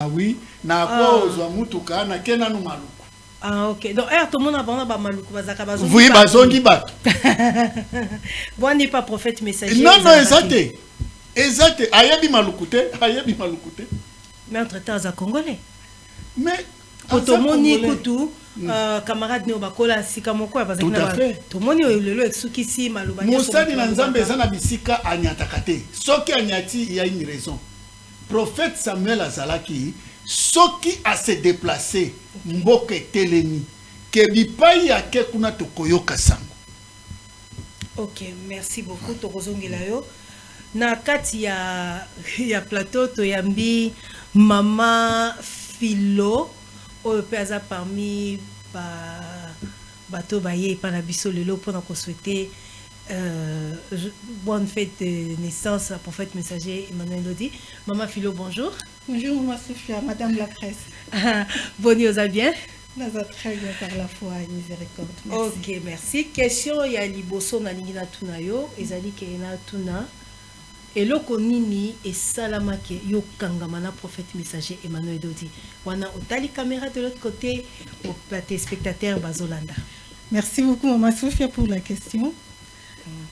oui, na quoi aux amutuka na kena no maluku. Ah ok. Donc tout le monde a ba maluku bazaka bazongi. Oui, bazongi bat. Bon n'est pas prophète messager. Non non exact. Exact. Ayabi malukute, ayabi malukute. Mais entre-temps za congolais. Mais otomoni kutu camarade ne bakola sika moko ya bazaki na tomoni lelo exukisi maloba nyo Mosadi na Nzambe eza na bisika anyataka te. Soki anyati il y a une raison. Prophète Samuel azalaki soki a se déplacer mboke telemi ke bipai yake kuna tokoyoka sango. OK, merci beaucoup tokozongela yo. Na kati ya plateau to yambi mama Philo au pesa parmi bateau baye par la biso lelo pour nous souhaiter bonne fête de naissance à prophète messager Emmanuel Dodi. Maman Philo, bonjour. Bonjour Maman Sophia, madame la presse. Bonne vous bien? Nous allons très bien par la foi et miséricorde. Merci. OK, merci. Question ya liboso na lingina tuna yo, ezali ke na tuna eloko nini esalamake yo kangamana prophète messager Emmanuel Dodi. Wana otali caméra de l'autre côté au téléspectateurs bazolanda. Merci beaucoup Maman Sophia pour la question.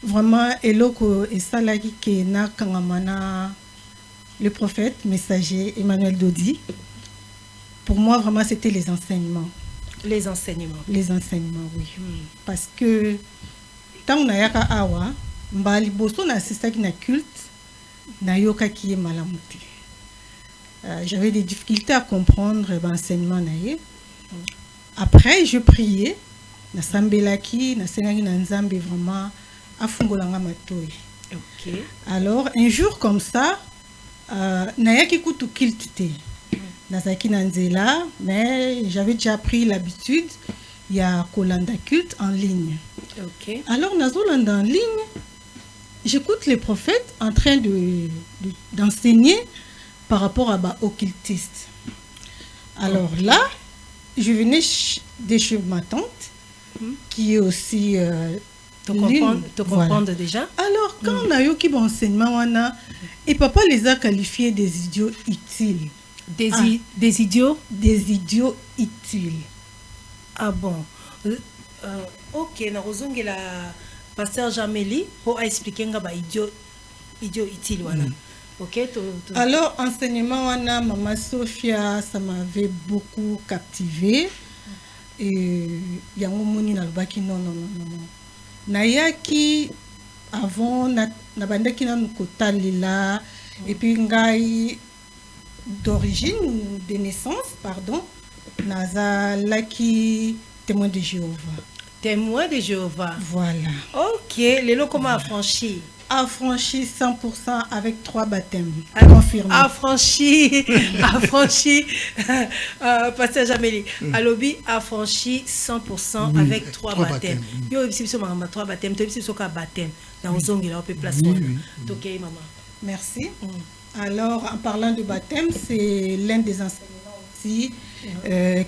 Vraiment eloko esalaki ke na kangamana le prophète messager Emmanuel Dodi. Pour moi vraiment c'était les enseignements. Les enseignements. Les enseignements, oui. Parce que tant na yaka awa mbali boso na assistaki na culte nayoka qui est malamuti. J'avais des difficultés à comprendre l'enseignement naye. Après je priais na sambelaki na senaki na nzambe vraiment afungolanga matoi. OK. Alors un jour comme ça nayaki kutu culte te. Nazaki na nzela mais j'avais déjà pris l'habitude il y a kolanda culte en ligne. OK. Alors nazolanda en ligne. J'écoute les prophètes en train d'enseigner par rapport à occultistes. Alors là, je venais de chez ma tante, qui est aussi... te comprendre déjà. Alors, quand on a eu qui enseignement, et papa les a qualifiés des idiots utiles. Des idiots? Des idiots utiles. Ah bon. OK, na rozongi la... Pasteur Jameli pour expliquer ngaba idiot utile wana. OK Alors enseignement wana Maman Sophia ça m'avait beaucoup captivé et yango moni na lobaki non. Nayaki avant na bandaki na kotalela et puis ngai d'origine de naissance pardon nazalaki témoin de Jéhovah. Témoin de Jéhovah. Voilà. OK. Les lots comment affranchi? Affranchi 100% avec 3 baptêmes. Confirmé. Affranchi. Pasteur Jameli. Alobi affranchi 100% avec 3 baptêmes. Yo ibisi so mama 3 baptêmes. To ibisi so ka baptême. Na ozongi la op place. OK maman. Merci. Alors en parlant de baptême, c'est l'un des enseignements aussi.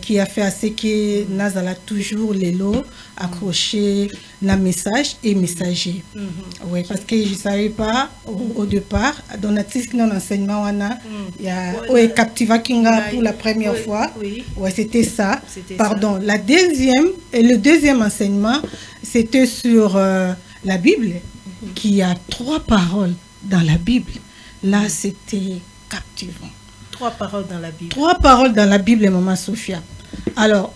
Qui a fait à ce que Nazala toujours les lots accrochés na message et messager. Oui, parce que je ne savais pas au départ, dans notre enseignement, il y a Captiva Kinga pour la première fois. Ouais, c'était ça. Pardon. Le deuxième enseignement, c'était sur la Bible, qui a 3 paroles dans la Bible. Là, c'était captivant. 3 paroles dans la Bible. 3 paroles dans la Bible, Maman Sophia. Alors,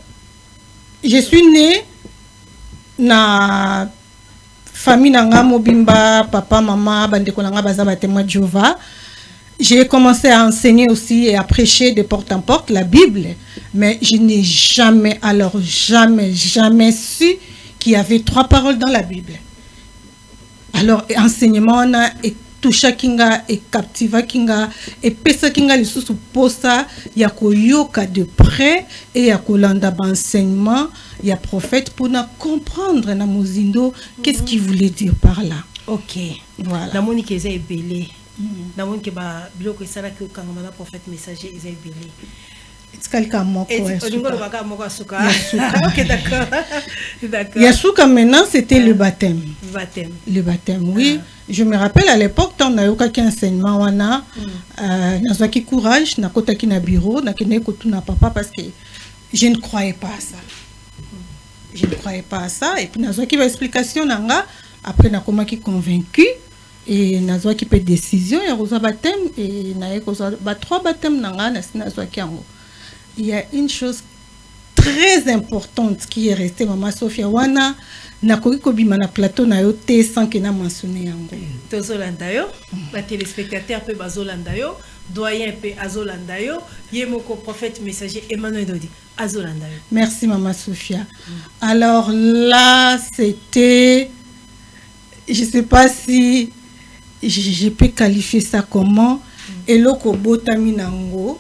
je suis née na famille nanga mobimba, papa, maman, bandeko nanga bazaba témoin de Jéhovah. J'ai commencé à enseigner aussi et à prêcher de porte en porte la Bible, mais je n'ai jamais su qu'il y avait 3 paroles dans la Bible. Alors, enseignement on a toucha kinga et captiva kinga et pesa kinga lisusu posa ya koyoka de près et ya kolanda enseignement ya prophète pour na comprendre na mozindo qu'est-ce qu'il voulait dire par là. OK. Voilà. La monique est belé. La monique ba biloko esala ke kangama na prophète messager est belé. Kalika moko et ya olingo suka. lobaka moko suka. OK, d'accord. D'accord. Ya suka maintenant c'était le baptême. Baptême. Le baptême, oui. Je me rappelle à l'époque, quand on a eu quelqu'un enseignement, on a eu courage, na kotaki na bureau, na kene kotu na papa parce que je ne croyais pas à ça. Je ne croyais pas à ça. Et puis, na qui explication nanga. Après, na koma qui convaincu et na qui peut décision. Il y a un baptême et na trois baptêmes nanga na qui ango. Il y a une chose très importante qui est restée, Maman Sophia Wana. Na kobima na plateau na yo te sans que na mentionné yango. Tozolanda yo, ba téléspectateur pe bazolanda yo, doyen pe azolanda yo, yemoko prophète messager Emmanuel Dodi azolanda yo. Merci Maman Sophia. Alors là, c'était, je sais pas si je peux qualifier ça comment, eloko botami nango,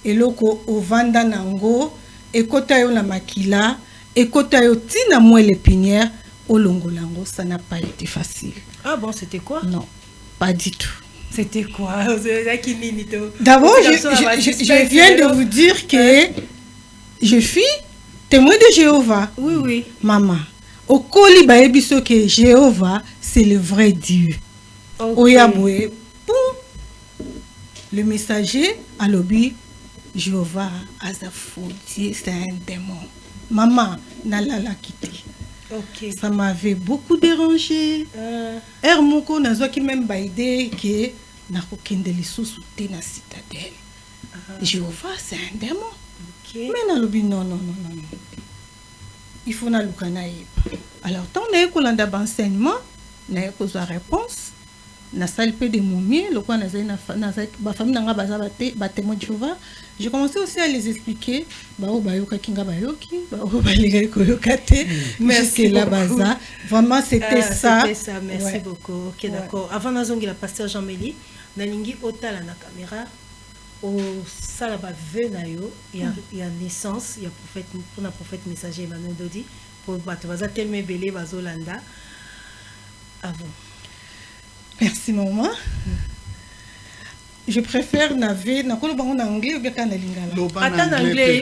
eloko ovanda nango, ekota yo na makila. Et quand tu as tina moi l'épinière, au longolango, ça n'a pas été facile. Ah bon, c'était quoi? Non, pas du tout. C'était quoi? D'abord, je viens de vous dire que je suis témoin de Jéhovah. Oui, oui. Maman, au coli baebiso que Jéhovah, c'est le vrai Dieu. Oyaboué, pour le messager à l'obi, Jéhovah, Azafodi, c'est un démon. Maman, nalala quitté. Ok. Ça m'avait beaucoup dérangé. Hermoko nazo qui même baïdé que na kokende lisusu te na citadelle. Jéhovah, c'est un démon. Ok. Mais nalobi non. Il faut na lukana yeba. Alors tant na ekolanda enseignement, na ekozwa réponse. Na salle peu de momies, le quoi na famille nanga baza ba témoin de Jéhovah. J'ai commencé aussi à les expliquer merci la baza. Vraiment c'était ça. C'était ça, merci beaucoup. OK, d'accord. Avant nazongi la pasteur Jean-Mélie, nalingi otala na caméra au salaba veu na yo, il y a naissance, il y a prophète pour un prophète messager Emmanuel Dodi pour bato baza tellement belé bazolanda. Avant. Merci maman. Je préfère naver na kolo bango na anglais ou bien kana lingala. Attends anglais.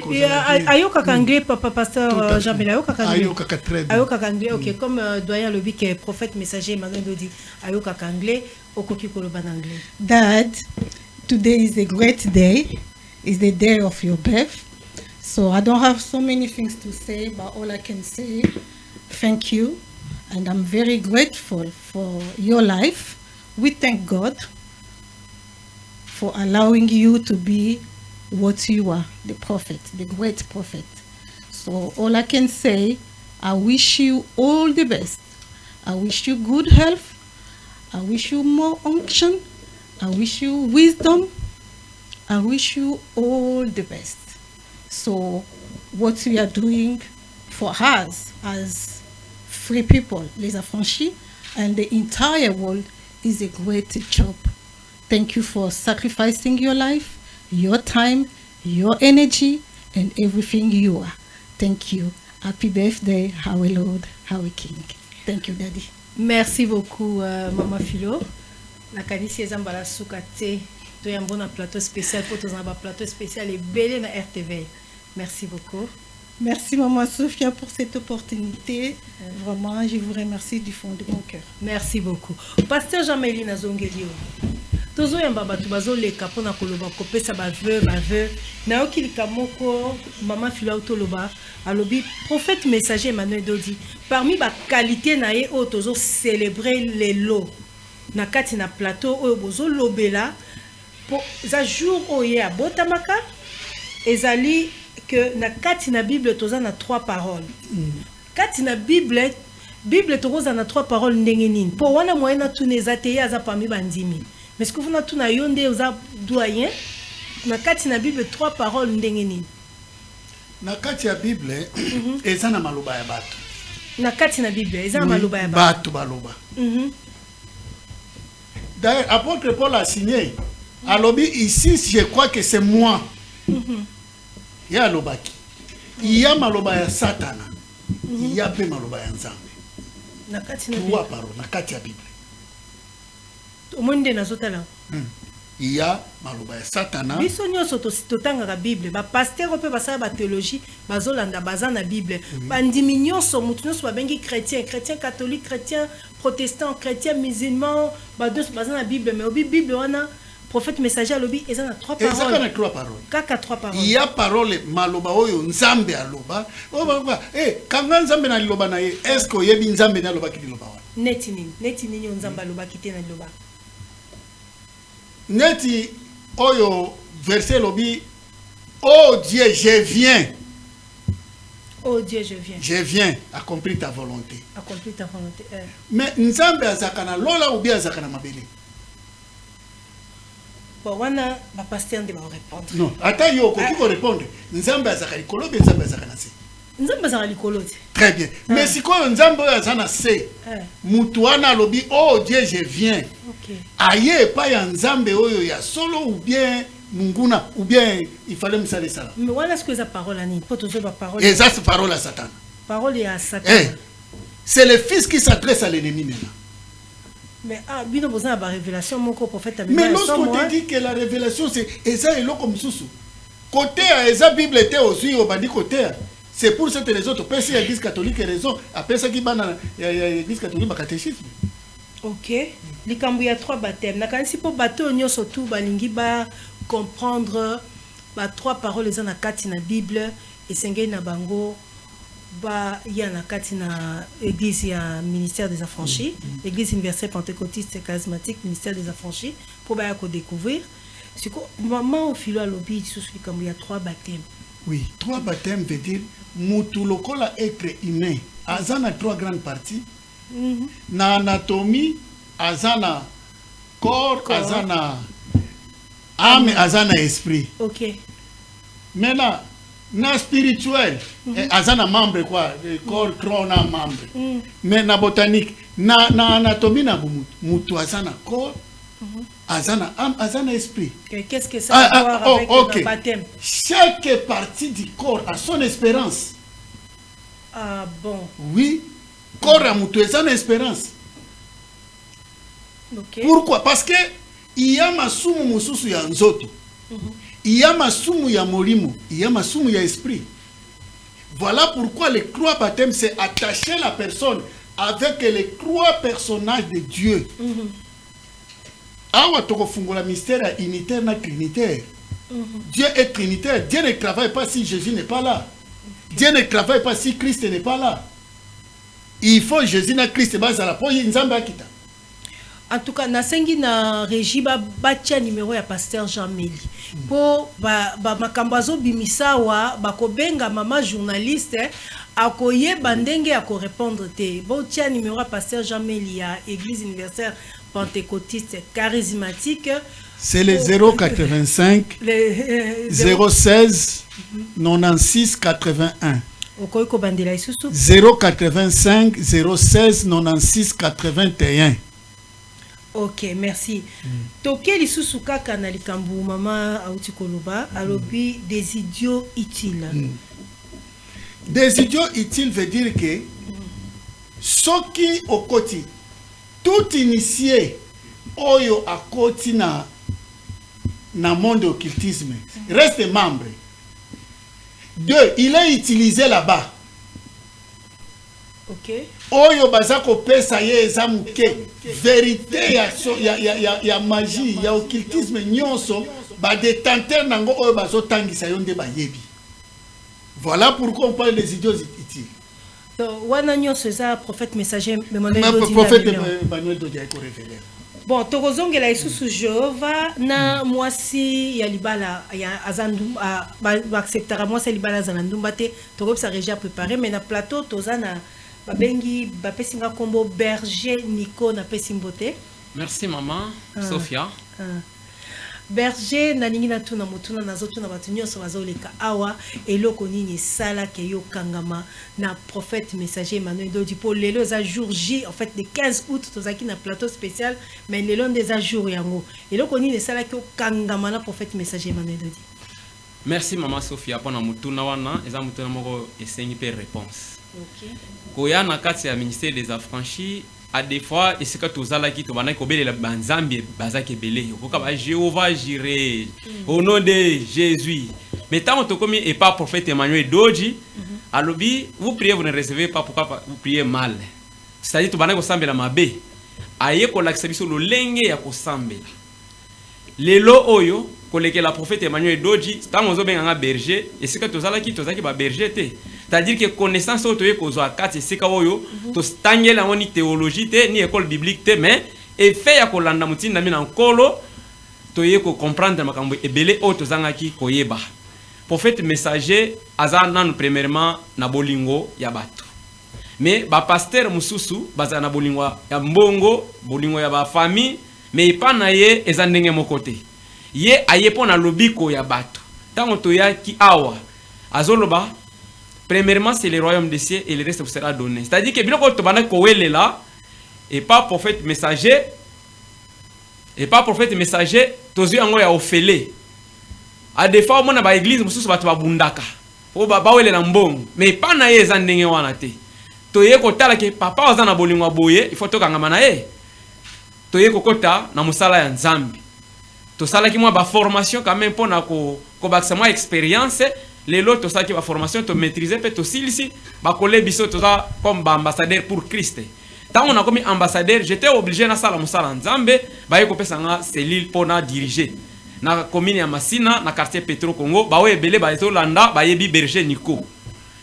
Ayoka anglais papa pasteur Jean-Mélie ayoka anglais. Ayoka très bien. Ayoka anglais. OK, comme doyen lobi que prophète messager Emmanuel Dodi ayoka anglais okoki koloba anglais. Dad, today is a great day. It's the day of your birth. So I don't have so many things to say, but all I can say, thank you. And I'm very grateful for your life. We thank God for allowing you to be what you are, the prophet, the great prophet. So all I can say, I wish you all the best. I wish you good health. I wish you more unction. I wish you wisdom. I wish you all the best. So what we are doing for us as free people, les affranchis, and the entire world is a great job. Thank you for sacrificing your life, your time, your energy, and everything you are. Thank you. Happy birthday, our Lord, our King. Thank you, Daddy. Merci beaucoup, Maman Philo. La kanisi ezambala soukate. Tu as un bon plateau spécial pour ton plateau spécial et belé na RTV. Merci beaucoup. Merci Maman Sophia pour cette opportunité. Vraiment, je vous remercie du fond de mon cœur. Merci beaucoup. Pasteur Jean-Mélie Nazongelio. Tozo yamba batu bazo leka pona koloba kopesa baveu na okilika moko Maman Philo autoloba alobi prophète messager Emmanuel Dodi parmi ba qualité na ye o tozo célébrer les lots na kati na plateau o bozo lobela pour za jour oye abotamaka ezali que na kati na Bible toza na 3 paroles. Kati na Bible toza na 3 paroles ndenge nini. Po wana moyena tuneza te ya za parmi bandimi. Mais ce que vous na tuna yonde oza doyen na kati na Bible 3 paroles ndenge nini. Na kati ya Bible eza na maloba ya bato. Na kati na Bible eza na maloba ya bato. Baloba. D'ailleurs apôtre Paul a signé. Alobi ici je crois que c'est moi. Il y a lobaki. Il y a maloba ya Satana. Il y a pe maloba ya Nzambe. Na kati na Bible. Na kati ya Bible. Omonde na zotala. il y a maloba ya satana biso nyonso totangaka bible bapaster mpe basala bathéologie bazolanda baza na bible bandimi nyonso mutu nyonso babengi chrétien catholique chrétien protestant chrétien musulman badoso baza na bible mais obi bible wana prophète messager alobi eza na 3 paroles. Eza na 3 paroles. Kaka 3 paroles. Il y a parole maloba oyo nzambe aloba. Kanga nzambe na liloba na ye, est-ce que yebi nzambe na loba ki liloba wana? Neti nini nzambe aloba ki te na liloba. Neti oyo verset lobi, oh Dieu, je viens. Oh Dieu, je viens. Je viens accomplir ta volonté. Accomplir ta volonté. Mais nzambe azakana lola ou bien azakana mabele. Bon, wana ba pasteur de ba répondre. Non, attends yo ko tu répondre. Nzambe azaka likolo be nzambe azaka na se. Nzambe azaka likolo te. Très bien. Mais si ko nzambe azaka na se. Mutu wana lobi oh Dieu je viens. OK. Aye pa ya nzambe oyo ya solo ou bien munguna ou bien il fallait me saler ça. Mais voilà ce que ça parole ani. Pour toujours ba parole. Et ça c'est parole à Satan. Parole à Satan. C'est le fils qui s'adresse à l'ennemi maintenant. Mais bino besoin de révélation mon prophète a mais lorsqu'on te dit que la révélation c'est Eza elo comme soussou côté à Eza Bible était aussi au bandi côté c'est pour cette raison to pesi l'église catholique raison après ça qui bana l'église catholique ba catéchisme. OK likambu ya 3 baptêmes na kanisi po bato nyonso tout balingi ba comprendre ba 3 paroles za na kati na Bible et sengei na bango ba ya na kati na église ya ministère des affranchis église universelle pentecôtiste charismatique ministère des affranchis pour ba ko découvrir c'est quoi maman au filo à lobby sous comme il y a 3 baptêmes. Oui, 3 baptêmes veut dire mutu lokola être humain azana 3 grandes parties. Na anatomie azana corps azana âme azana esprit. OK. Maintenant na spirituel azana membre quoi corps crona membre mais na botanique na anatomie na mutu azana corps azana âme azana esprit. Qu'est-ce que ça a à voir avec le baptême? Chaque partie du corps a son espérance. Ah bon. Oui, corps a mutu azana espérance. OK. Pourquoi? Parce que il y a masumu mususu ya nzoto. Il y a masumu ya molimo, il y a masumu ya esprit. Voilà pourquoi les 3 baptêmes, c'est attacher la personne avec les 3 personnages de Dieu. Awa toko fungola mystère unitaire na trinitaire. Dieu est trinitaire. Dieu ne travaille pas si Jésus n'est pas là. Dieu ne travaille pas si Christ n'est pas là. Il faut Jésus na Christ bazala po nzambe akita. En tout cas, nasengi na régie batia numéro ya pasteur Jean Méli. Po makambazo bimisawa bakobenga mama journaliste akoye bandenge ako répondre te. Bo tia numéro ya pasteur Jean Méli à Église universelle pentecôtiste charismatique. C'est le 085 016 96 81. Okoyko bandela isusu 085 016 96 81. OK, merci. Toke lisusu kaka na likambu mama auti koloba alobi des idiots utiles. Des idiots utiles veut dire que soki okoti tout initié oyo akoti na monde occultisme reste membre. 2, il est utilisé là-bas. OK. Oyo bazako pesa ye ezamuke vérité ya magie ya occultisme nyonso ba détenteur nango oyo bazotangisa yo nde bayebi. Voilà pourquoi on parle des idiots utiles. Wana nyonso za prophète messager prophète Emmanuel Dodi ko révéler. Bon, tokozongela isusu Jehova na mwasi ya libala ya azandu ba acceptera mwasi ya libala zanandumba te tokopsa régia préparer mais na plateau tozana babengi bapesinga kombo berger Nico na pesimbote. Merci maman Sophia. Berger na ningi na tuna mutuna nazotu na batu nyonso bazoleka awa eloko nini sala ke yo kangama na prophète messager Emmanuel Dodi pour lelo za jour J en fait le 15 août tozaki na plateau spécial mais lelo des jours yango eloko nini sala ke yo kangama na prophète messager Emmanuel Dodi. Merci maman Sophia pour na mutuna wana eza mutuna moko esengi pe réponse. OK. Koya na kati ya ministère des affranchis à des fois et c'est que tous ala qui to bana ko belela banzambi bazaki belé ko ka ba Jéhovah jiré au nom de Jésus. Mais tant que comme et pas prophète Emmanuel Doji alobi vous priez vous ne recevez pas pourquoi vous priez mal. C'est-à-dire to bana ko sambela mabe aye ko lakisa biso lo lenge ya ko sambela. Lelo oyo koleke la prophète Emmanuel Doji tant ozo benga berger et c'est que tous ala qui tozaki ba berger te. C'est-à-dire que connaissance autour de la carte, c'est que tu as ni théologie, ni école biblique, mais et fait ya kolanda mutini na mina nkolo to ye ko comprendre makambo ebele o to zangaki koyeba. Prophète messager azana nous premièrement na bolingo ya batu. Mais ba pasteur mususu baza na bolingo ya mbongo, bolingo ya ba famille, mais pas na ye ezandenge mokote. Ye ayepo na lobiko ya batu. Tango to ya ki awa azoloba. Premièrement, c'est le royaume des cieux et le reste vous sera donné. C'est-à-dire que bien quand tu vas est là, et pas prophète messager, tu as eu un ofélé. À des fois, on a une église, on a un bundaka. On a un bon. Mais pas na ye zandenge wanate. Tu as kota que papa a un bolingo boye, il faut que tu aies tu as kota na musala ya nzambi. Tu as qui moi ba formation quand même pour na ko baksa expérience. Les lots qui va formation to maîtriser peut aussi ici ba coller biso to comme ambassadeur pour Christ. Tant on a comme ambassadeur, j'étais obligé na sala musala nzambe ba yeko pesa nga cellule pour na diriger. Na commune ya Masina na quartier Petro Congo ba we belé ba Landa ba yebi berger Nico.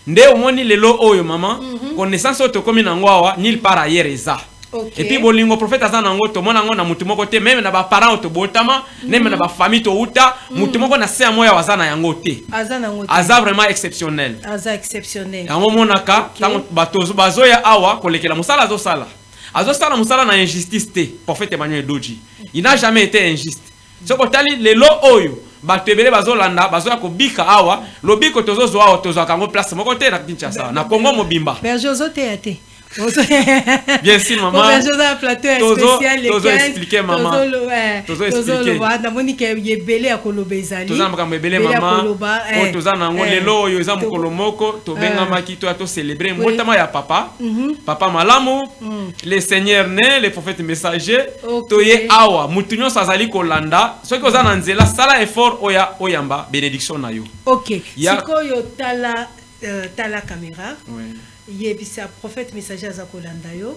Nde omoni lelo oyo mama connaissance to commune ngwawa nil par ailleurs eza. Okay. Et puis bolingo prophète azana ngo to mona ngo na mutu moko te même na ba parents to botama même na ba famille to uta mutu moko na se moya wazana yango te aza vraiment exceptionnel ya monaka tango batozo bazoya awa kolekela musala azosala musala na injustice te prophète Emmanuel Doji il n'a jamais été injuste soko tali lelo oyo batebele bazolanda bazoya kobika awa lobiko tozozo awa tozo kango place moko te na Kinshasa na Congo mobimba berger ozote ate bien sûr maman plateau spécial les tozo expliquer maman tozo expliquer na moni ke yebele ya koloba ezali toza makambo ebele maman o toza nango lelo oyo eza mokolo moko to benga maki to célébrer mbotama ya papa papa malamu les seigneurs né les prophètes messagers to ye awa mutu nyonso azali kolanda soki oza na nzela sala effort oya oyamba bénédiction na yo. OK sikoyo tala caméra yebisa prophète messager azakolanda yo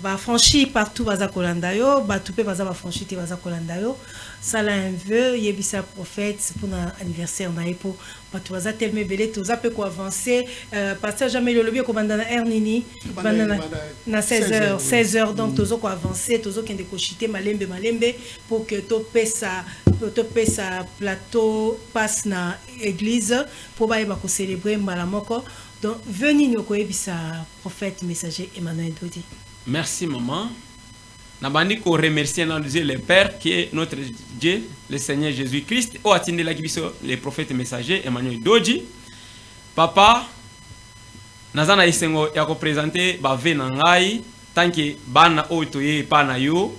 ba franchi partout bazakolanda yo ba tupe baza ba franchi te bazakolanda yo sala un vœu yebisa prophète pour un anniversaire na epo batu baza tellement belé toza pe ko avancer pasteur jamais le lobby ko banda na ernini banda na 16h donc tozo ko avancer tozo kende ko chiter malembe pour que to pesa plateau passe na église pour ba ko célébrer malamoko. Donc, venez nous connaître prophète messager Emmanuel Doji. Merci maman. Nabandi ko remercier Dieu le Père qui est notre Dieu, le Seigneur Jésus-Christ. O atinde la kibiso le prophète messager Emmanuel Doji. Papa, nazana isengo ya ko présenter ba ve na ngai tant que bana o toye pa na yo.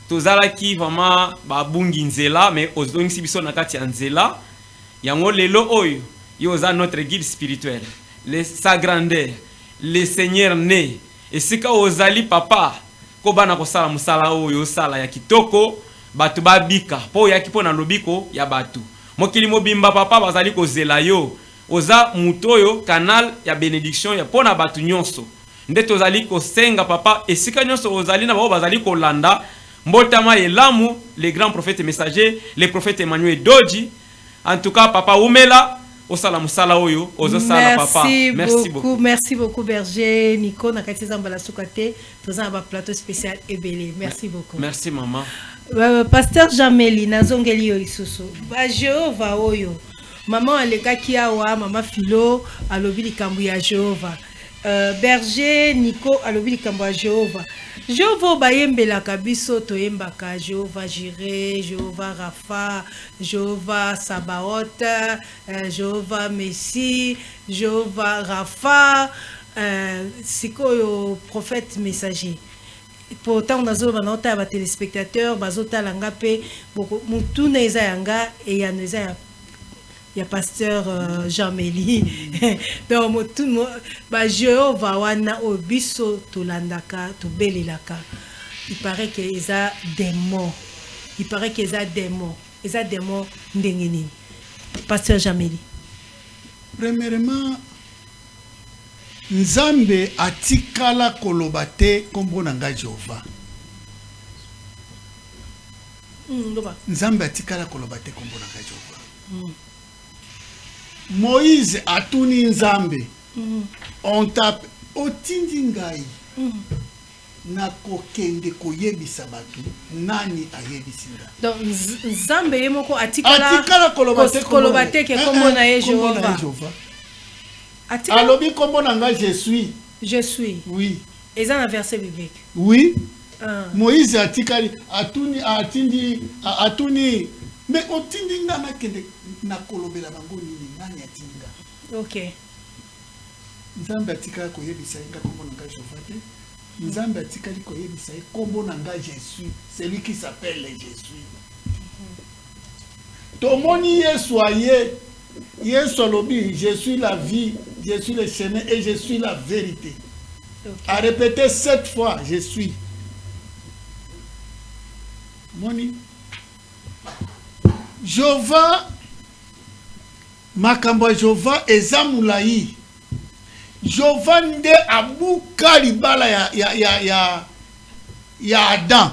Tozala ki vraiment ba bungi nzela mais ozongisi biso na kati ya nzela. Yango lelo oyo yo za notre guide spirituel. Sa grandeur, le Seigneur né, et si ka ozali papa, ko bana ko sala musala oyo sala ya kitoko, batu babika, po ya kipo na lobiko ya batu. Mokili mobimba papa bazali ko zela yo, oza mutoyo canal ya bénédiction ya pona batu nyonso. Nde tozali ko senga papa, et si ka nyonso ozali na bao bazali ko landa, mbotama elamu, les grands prophètes messagers, les prophètes Emmanuel Doji, en tout cas papa umela. Merci beaucoup berger Nico na kati zambala sukate toza ba plateau spécial ebele merci beaucoup merci maman pasteur Jameli nazongeli yo lisusu ba Jehova oyo maman alekaki awa mama Philo alobi likambo ya Jehova berger Nico alobi likambo ya Jehova Jehova bayembela kabiso toyembaka Jehova Jireh, Jehova Rapha, Jehova Sabaoth, Jehova Messi, Jehova Rapha, sikoyo prophète messager. Pourtant on a zo banota ba téléspectateurs bazota langa pe beaucoup mutu neza yanga et ya neza il y a pasteur Jean-Mélie. Donc tout ba Jéhovah wana obiso to landaka to belelaka. Il paraît que ils a démon. Il paraît qu'ils a démon. Ils a démon ndengeni. Pasteur Jean-Mélie. Premièrement, Nzambe atikala kolobate kombo nanga Jéhovah. Nzambe atikala kolobate kombo nanga Jéhovah. Moïse atuni Nzambe. On tape otindi ngai. Na kokende koyebisa batu nani ayebisinga. Donc Nzambe yemoko atikala kolobate ke kombo na Jéhovah. Alobi kombo nanga je suis. Je suis. Oui. Et ça un verset biblique. Oui. Moïse atikali atuni atuni mais otindi nga na kende na kolobela bango nini nani atinga. OK. Nzambe atikala koyebisa nga kombo nanga Jéhovah te. Nzambe atikali koyebisa kombo nanga je suis, celui qui s'appelle je suis. Tomoni Yesu aye. Yesu alobi, je suis la vie, je suis le chemin et je suis la vérité. Okay. À répéter 7 fois, je suis. Moni. Jéhovah, makambo Jéhovah ezamulayi. Jéhovah nde abuka libala ya Adam.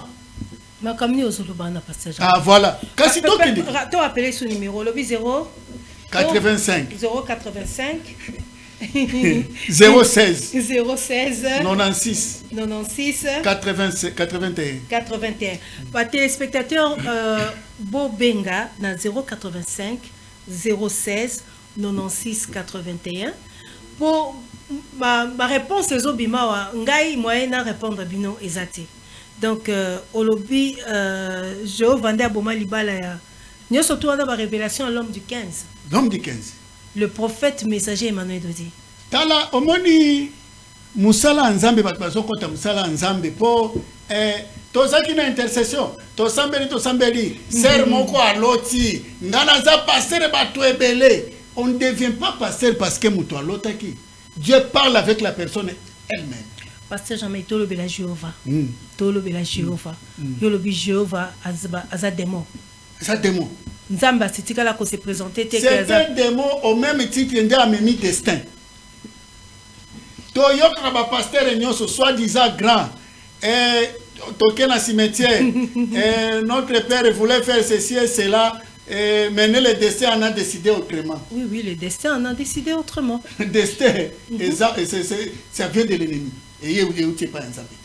Makamni ozolobana pasteur. Ah voilà. Kasi to kende. To appeler ce numéro lobi 0 85 085 016 96 81. Par téléspectateur Bobenga dans 085 016 96 81 pour ma réponse aux obima ngai moyen à répondre bino ezati. Donc olobi je vendais à Boma Libala. Nous surtout dans la révélation à l'homme du 15. L'homme du 15. Le prophète messager Emmanuel Dodi. Tala omoni musala nzambe batbazo kota musala nzambe po tozaki na intercession to sambeli ser moko aloti ngana za passer bato ebele. On ne devient pas pasteur parce que muto alotaki. Dieu parle avec la personne elle-même. Pasteur Jean-Marie Tolo Bela Jéhovah. Tolo Bela Jéhovah. Yolobi Jéhovah aza démon. Ça démon. Nzamba sitika la ko se présenter te c'est un démon au même titre nde amemi destin. To yoka ba pasteur nyoso soi-disant grand toqué dans le cimetière notre père voulait faire ceci et cela mais le destin en a décidé autrement. Oui, le destin en a décidé autrement. Destin, ça vient de l'ennemi. Et vous n'êtes pas un zapé.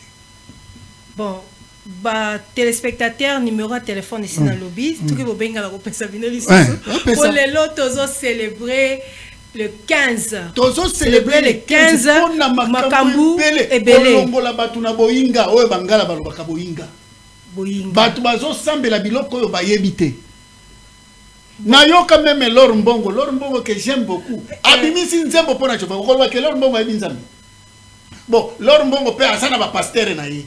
Bon, téléspectateur, numéro de téléphone ici dans le lobby. Tout que vous avez pour les lots, tous célébrer le 15. Tous célébrer le 15. Makambu et Belé. Batu bazo sambela biloko yo bayebite. Na yo quand même Lor Mbongo que j'aime beaucoup. Abimisi nzembo pona chofa. Ko ke Lor Mbongo ayebi nzambe. Bon, Lor Mbongo pe asana ba pasteur na ye.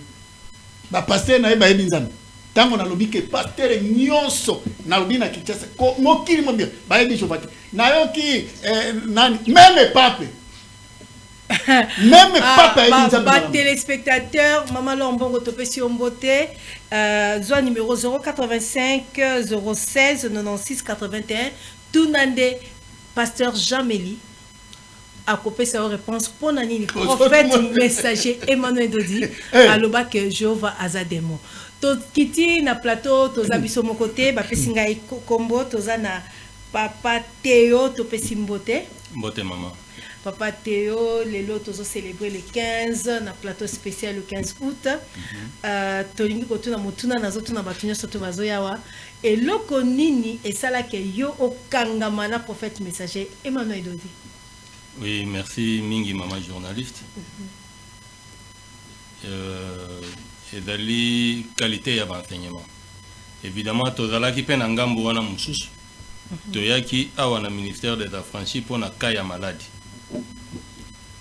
Ba pasteur na ye ba yebi nzambe. Tango na lobi ke pasteur nyonso na lobi na Kinshasa ko mokili mo bien. Ba yebi chofa. Na yo ki nani même pape. Même pas téléspectateur, Maman Lombongo Topesi Ombote, Zoa numéro 085 016 96 81, Tounande, pasteur Jean-Mélie, a coupé sa réponse pour Nani, prophète messager Emmanuel Dodi, à l'oba que Jéhovah Azademo. To kiti na plateau, to zabiso mon côté, Bapesinga Kombo, Toza na Papa Théo Topesi Mbote. Mbote maman. Papa Théo, les lots ont célébré le 15, na plateau spécial le 15 août. Tolingi kotuna motuna na zotuna batunya soto bazoyawa. Et loko nini et ça là que yo okangamana prophète messager Emmanuel Dodi. Oui, merci mingi maman journaliste. Et dali qualité ya enseignement. Évidemment tozalaki pe na ngambo wana mususu. Toyaki awa na ministère des affranchis pour na kaya maladie.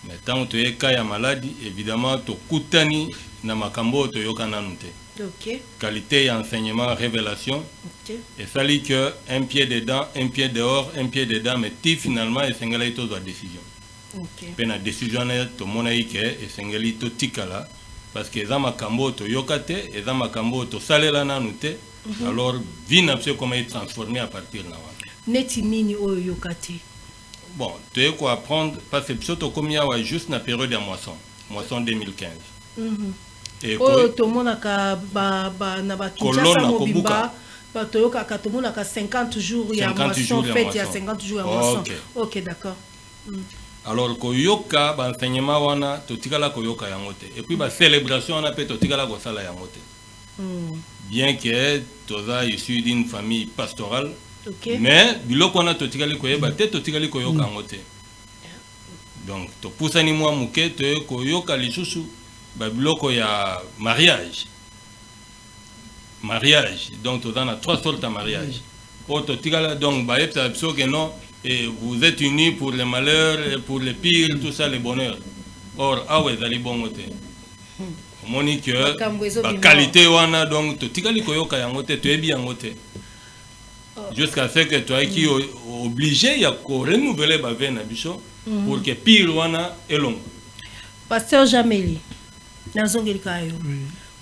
Mais tant que tu es cas maladie, évidemment, tu kutani na makambo to yoka nanute. Ok. Qualité et enseignement, révélation. Ok. Et ça dit que un pied dedans, un pied dehors, un pied dedans, mais finalement, et c'est une décision. Ok. Puis la décision est tout le monde et c'est une tikala parce que ça m'a cambo to yokate et ça m'a cambo to salela nanute. Alors vie n'a pas comment être transformé à partir de là. Neti nini o yokate. Bon, tu as quoi apprendre parce que surtout comme il y a juste la période de moisson 2015. Et tout le monde a na ba Kinshasa mobimba ba toyoka ka tout le monde a 50 jours il y a moisson fait il y a 50 jours à moisson. OK, d'accord. Alors koyoka ba enseignement wana to tikala koyoka yangote et puis ba célébration on appelle to tikala ko sala yangote. Bien que toza issu d'une famille pastorale. Okay. Mais biloko wana to tikali koyeba te to tikali koyoka yangote. Donc to poussani moi muke to koyoka lisusu ba biloko ya mariage. Mariage. Donc toza na trois sortes de mariage. To tikala donc ba yepsa biso que non. Et vous êtes unis pour les malheurs, pour les pires, tout ça, les bonheurs. Or, ah ouais, vous bon côté. Monique, la qualité, on a donc, tu t'es koyoka yangote, tu es bien yangote. Jusqu'à ce que tu es obligé, il y a qu'à renouveler la veine pour que pire, on a est long. Pasteur Jameli, dans un kayo.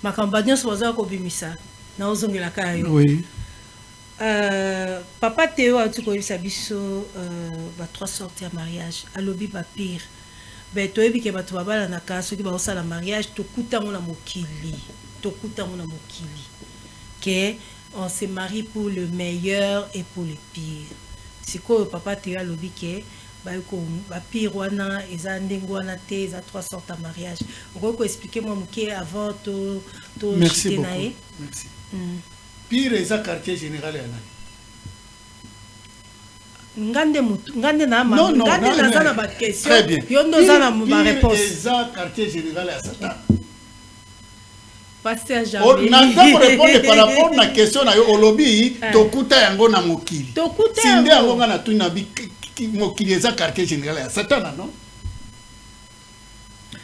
Ma campagne sur la Kobimisa, dans un kayo. Oui. Papa Théo a tout connu sa biso trois sorties à mariage à l'obi ba pire ben toi et que ba tu baba na ka ceux qui ba osala mariage to kuta mona mokili que on se marie pour le meilleur et pour le pire c'est quoi papa Théo a l'obi que ba ko ba pire wana eza ndengo wana te eza trois sorties à mariage on peut expliquer moi moké avant to merci beaucoup merci pire eza quartier général ya nani ngande na ma ngande na za na ba question yondo za na ba réponse pire eza quartier général ya Satan pasteur Jameli naza ko répondre par rapport na question na yo olobi tokuta yango na mokili tokuta sinde yango ngana tuna bi mokili eza quartier général ya Satan non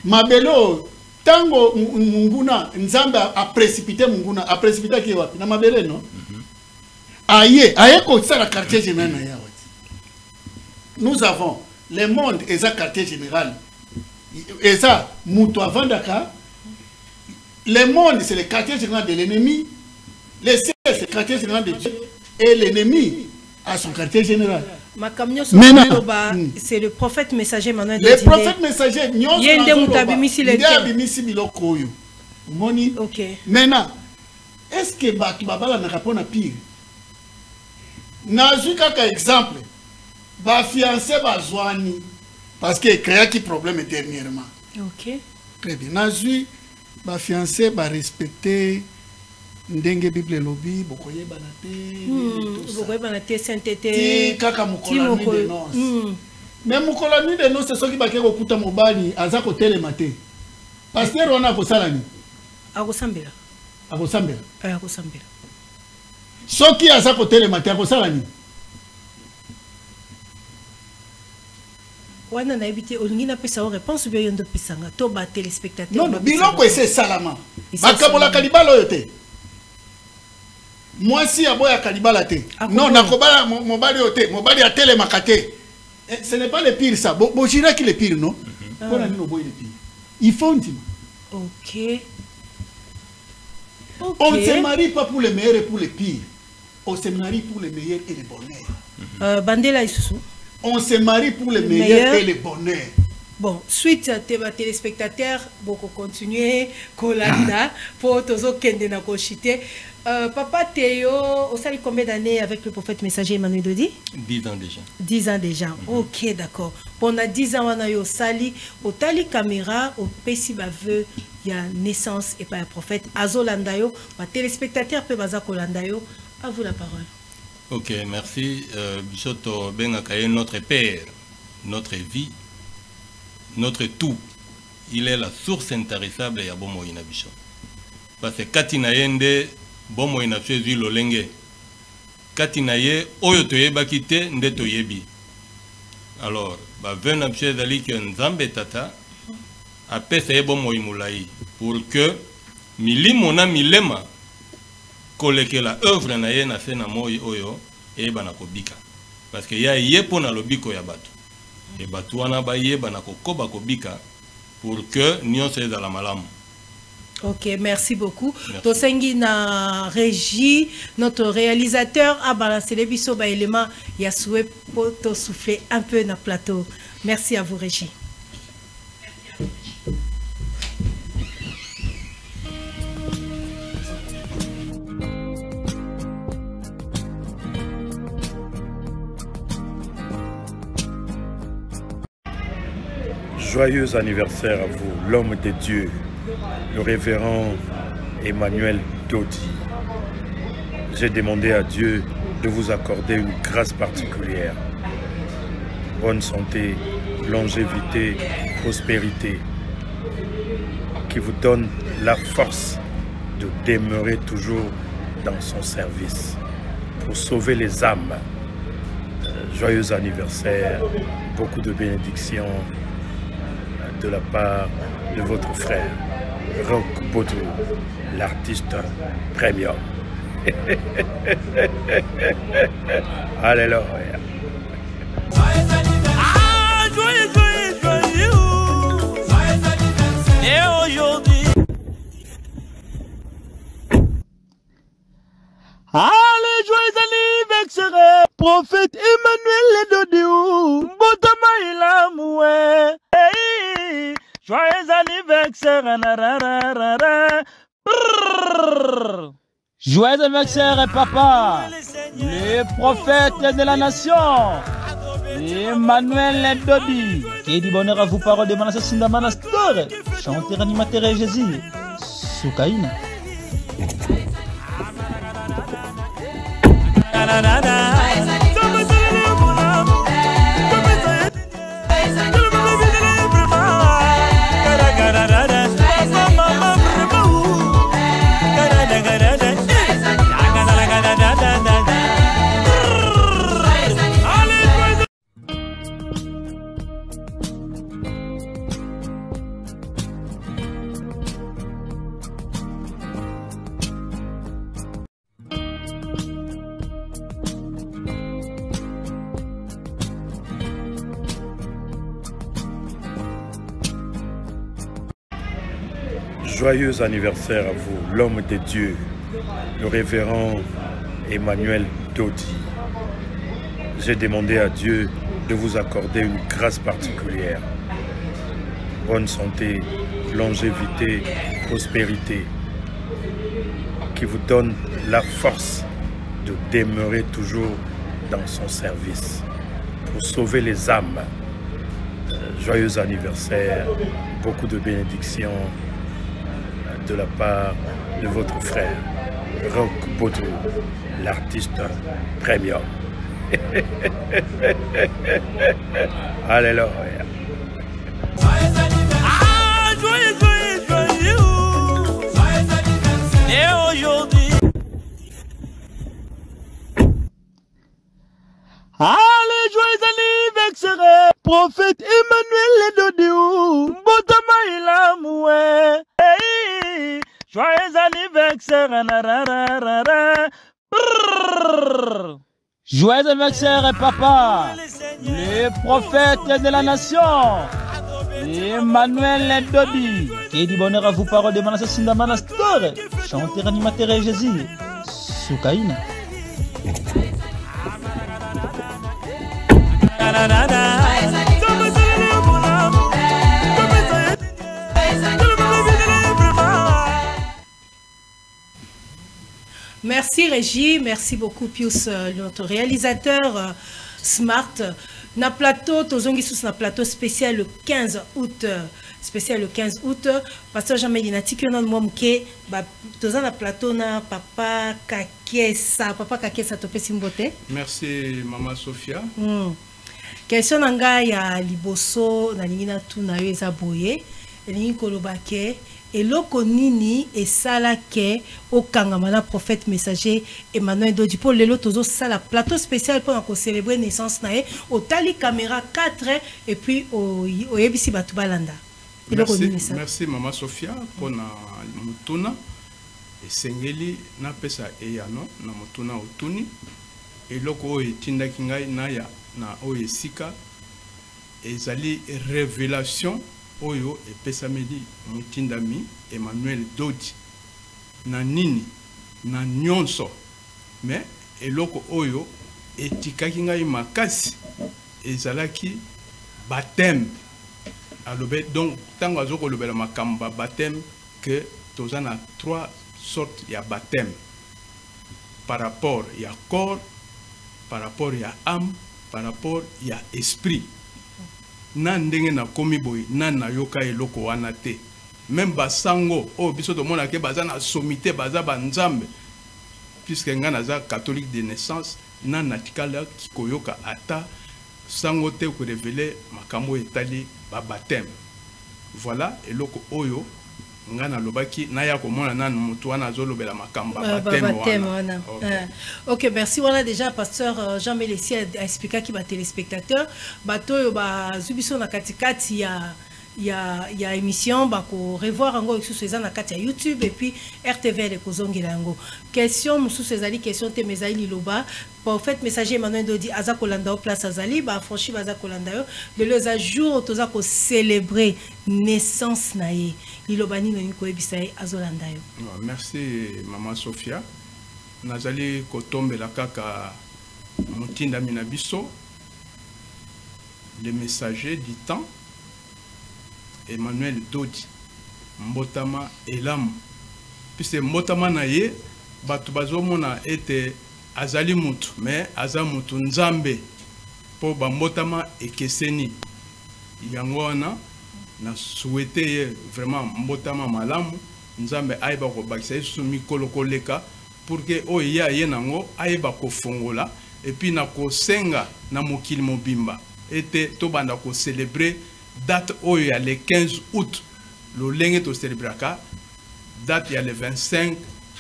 mabelo tango munguna nzambe a précipité munguna a précipité ki wapi na mabele non aye ko ça la quartier général na ya. Nous avons le monde et ça quartier général et ça muto avant Dakar. Le monde c'est le quartier général de l'ennemi, le ciel c'est le quartier général de Dieu et l'ennemi a son quartier général. C'est le prophète messager Manuel. Le prophète messager yende mutabimisi le abimisi biloko oyo. Moni. OK. Maintenant, est-ce que batu babala na rapona pire? Nazu kaka exemple. Ba fiancé bazwani parce que créa qui problème dernièrement. OK. Très bien. Nazu ba fiancé ba respecter ndenge Bible lobby bokoye banate bokoye banate sainteté ti kaka mukolani de noces. Mais mukolani de noces c'est ce qui ba ke kokuta mobali aza ko telema te. Pasteur on a ko salani akosambela akosambela soki aza ko telema te ko salani wana na ebité olingi na pesa o réponse bien yondo pisanga to ba téléspectateur non biloko ese salama bakabola kalibala oyote moi si aboya kalibala te non nakobala mobali oyote mobali ya tele makate ce n'est pas le pire ça bo jira qui le pire non bona nino boy le pire il faut intime. OK. On ne se marie pas pour le meilleur et pour le pire, on se marie pour le meilleur et le bonheur. Bandela isusu on se marie pour le meilleur et le bonheur. Bon, suite à tes téléspectateurs, beaucoup continuer, Kolanda, pour tozo kende na kochite. Papa Théo, au sali combien d'années avec le prophète messager Emmanuel Dodi? 10 ans déjà. 10 ans déjà. OK, d'accord. Pendant 10 ans, on a eu au sali, au tali caméra, au pesi baveux, il y a naissance et pas un prophète. Azolandayo, ma téléspectateur peut baza Kolandayo. À vous la parole. OK, merci. Bisoto Bengakaye, notre Père, notre vie, notre tout. Il est la source intarissable ya bomo ina biso. Parce que katina yende bomo ina fezu lolenge. Katina ye oyo toyebaki te nde toyebi. Alors, ba vena biso ezali ke nzambe tata apesa ye bomo imulai pour que milimo na milema kolekela œuvre na ye na se na moi oyo eyebana kobika parce que ya ye mpo na lobiko ya bato e bato wana bayebana kokoba kobika pour que nyonso ezala malamu. Ok, merci beaucoup. Tosengi na régie, notre réalisateur a balancé les biseaux ba élément ya souhait pour te souffler un peu dans le plateau. Merci à vous régie. Joyeux anniversaire à vous, l'homme de Dieu, le révérend Emmanuel Dodi. J'ai demandé à Dieu de vous accorder une grâce particulière. Bonne santé, longévité, prospérité, qui vous donne la force de demeurer toujours dans son service pour sauver les âmes. Joyeux anniversaire, beaucoup de bénédictions de la part de votre frère, Rock Boto, l'artiste premium. Alléluia. Ah, joyeux, joyeux, joyeux. Et aujourd'hui, allez, joyeux anniversaire, prophète Emmanuel Dodiou, Botama Ilamoué. Hey, joyeux anniversaire, nanararara. Joyeux anniversaire, papa, le prophète de la nation, Emmanuel Dodi. Qui dit bonheur à vous, parole de Manassé Sindamana Store, chanteur animateur et Jésus, Soukaïna. Joyeux anniversaire à vous, l'homme de Dieu, le révérend Emmanuel Dodi. J'ai demandé à Dieu de vous accorder une grâce particulière. Bonne santé, longévité, prospérité, qui vous donne la force de demeurer toujours dans son service pour sauver les âmes. Joyeux anniversaire, beaucoup de bénédictions de la part de votre frère, Rock Boto, l'artiste premium. Alléluia. Ah, joyeux, joyeux, joyeux. Et aujourd'hui, allez, joyeux anniversaire, prophète Emmanuel Dodiou, Botama Ilamoué. Hey, joyeux anniversaire, nanararara. Joyeux anniversaire, papa, le prophète de la nation, Emmanuel Dodi. Qui dit bonheur à vous, parole de Manassé Sindamana Store, chanteur animateur et Jésus, Soukaïna. Merci Régie, merci beaucoup Pius, notre réalisateur Smart. Na plateau, tozongi sous na plateau spécial le 15 août. Spécial le 15 août. Pasteur Jean-Médi Nati, que non moi mke, tozan na plateau na papa Kakesa. Papa Kakesa, topé simbote. Merci Maman Sophia. Question nanga ya liboso na lingina tu na yo eza boye. Elingi kolobake. Et loko nini et salake au kangamana prophète messager Emmanuel Dodi pour lelo tozo sala plateau spécial pour célébrer naissance nae au tali caméra 4 et puis au yebisi batu balanda. Merci Mama Sophia pour na mutuna esengeli na pesa eyano na mutuna otuni eloko etinda kingai na ya na oyesika ezali révélation oyo epesameli mutindami Emmanuel Dodi na nini na nyonso mais eloko oyo etikaki ngai makasi ezalaki baptême alobe donc tango azoko lobela makamba baptême que tozana 3 sortes ya baptême par rapport ya corps, par rapport ya âme, par rapport ya esprit. Na ndenge na komi boy na na yoka eloko wana te. Même basango o biso to mona ke baza na sommité baza banzambe. Puisque nga naza catholique de naissance na natikala kikoyoka ata sango te ko révéler makambo etali ba baptême. Voilà eloko oyo ngana lobaki na ya komona na mutu wana zolobela makamba baptême wana. OK, merci. Voilà déjà pasteur Jean Melessi a expliqué qui ba téléspectateurs bato yo ba zubiso na katikati ya émission ba ko revoir ngo sur ces na kati ya YouTube et puis RTV le kozongela ngo. Question musu ezali question te mezaili loba prophète messager Emmanuel Dodi aza kolanda au place azali ba franchi baza kolanda yo de les jours toza ko célébrer naissance na ye lilobani no ko ebisa azolanda yo. Merci maman Sophia. Nazali ko tombela kaka mutinda minabiso le messager du temps Emmanuel Dodi mbotama elam puisque mbotama na ye batu bazomona ete azali mutu mais aza mutu nzambe po ba mbotama ekeseni yango wana na souhaité ye vraiment mbotama malamu nzambe aiba ko bakisa yesu mikolo koleka pour que oya ye nango aiba ko fongola et puis na ko senga na mokili mobimba ete to banda ko célébrer date oyo ya le 15 août lo lenge to célébraka date ya le 25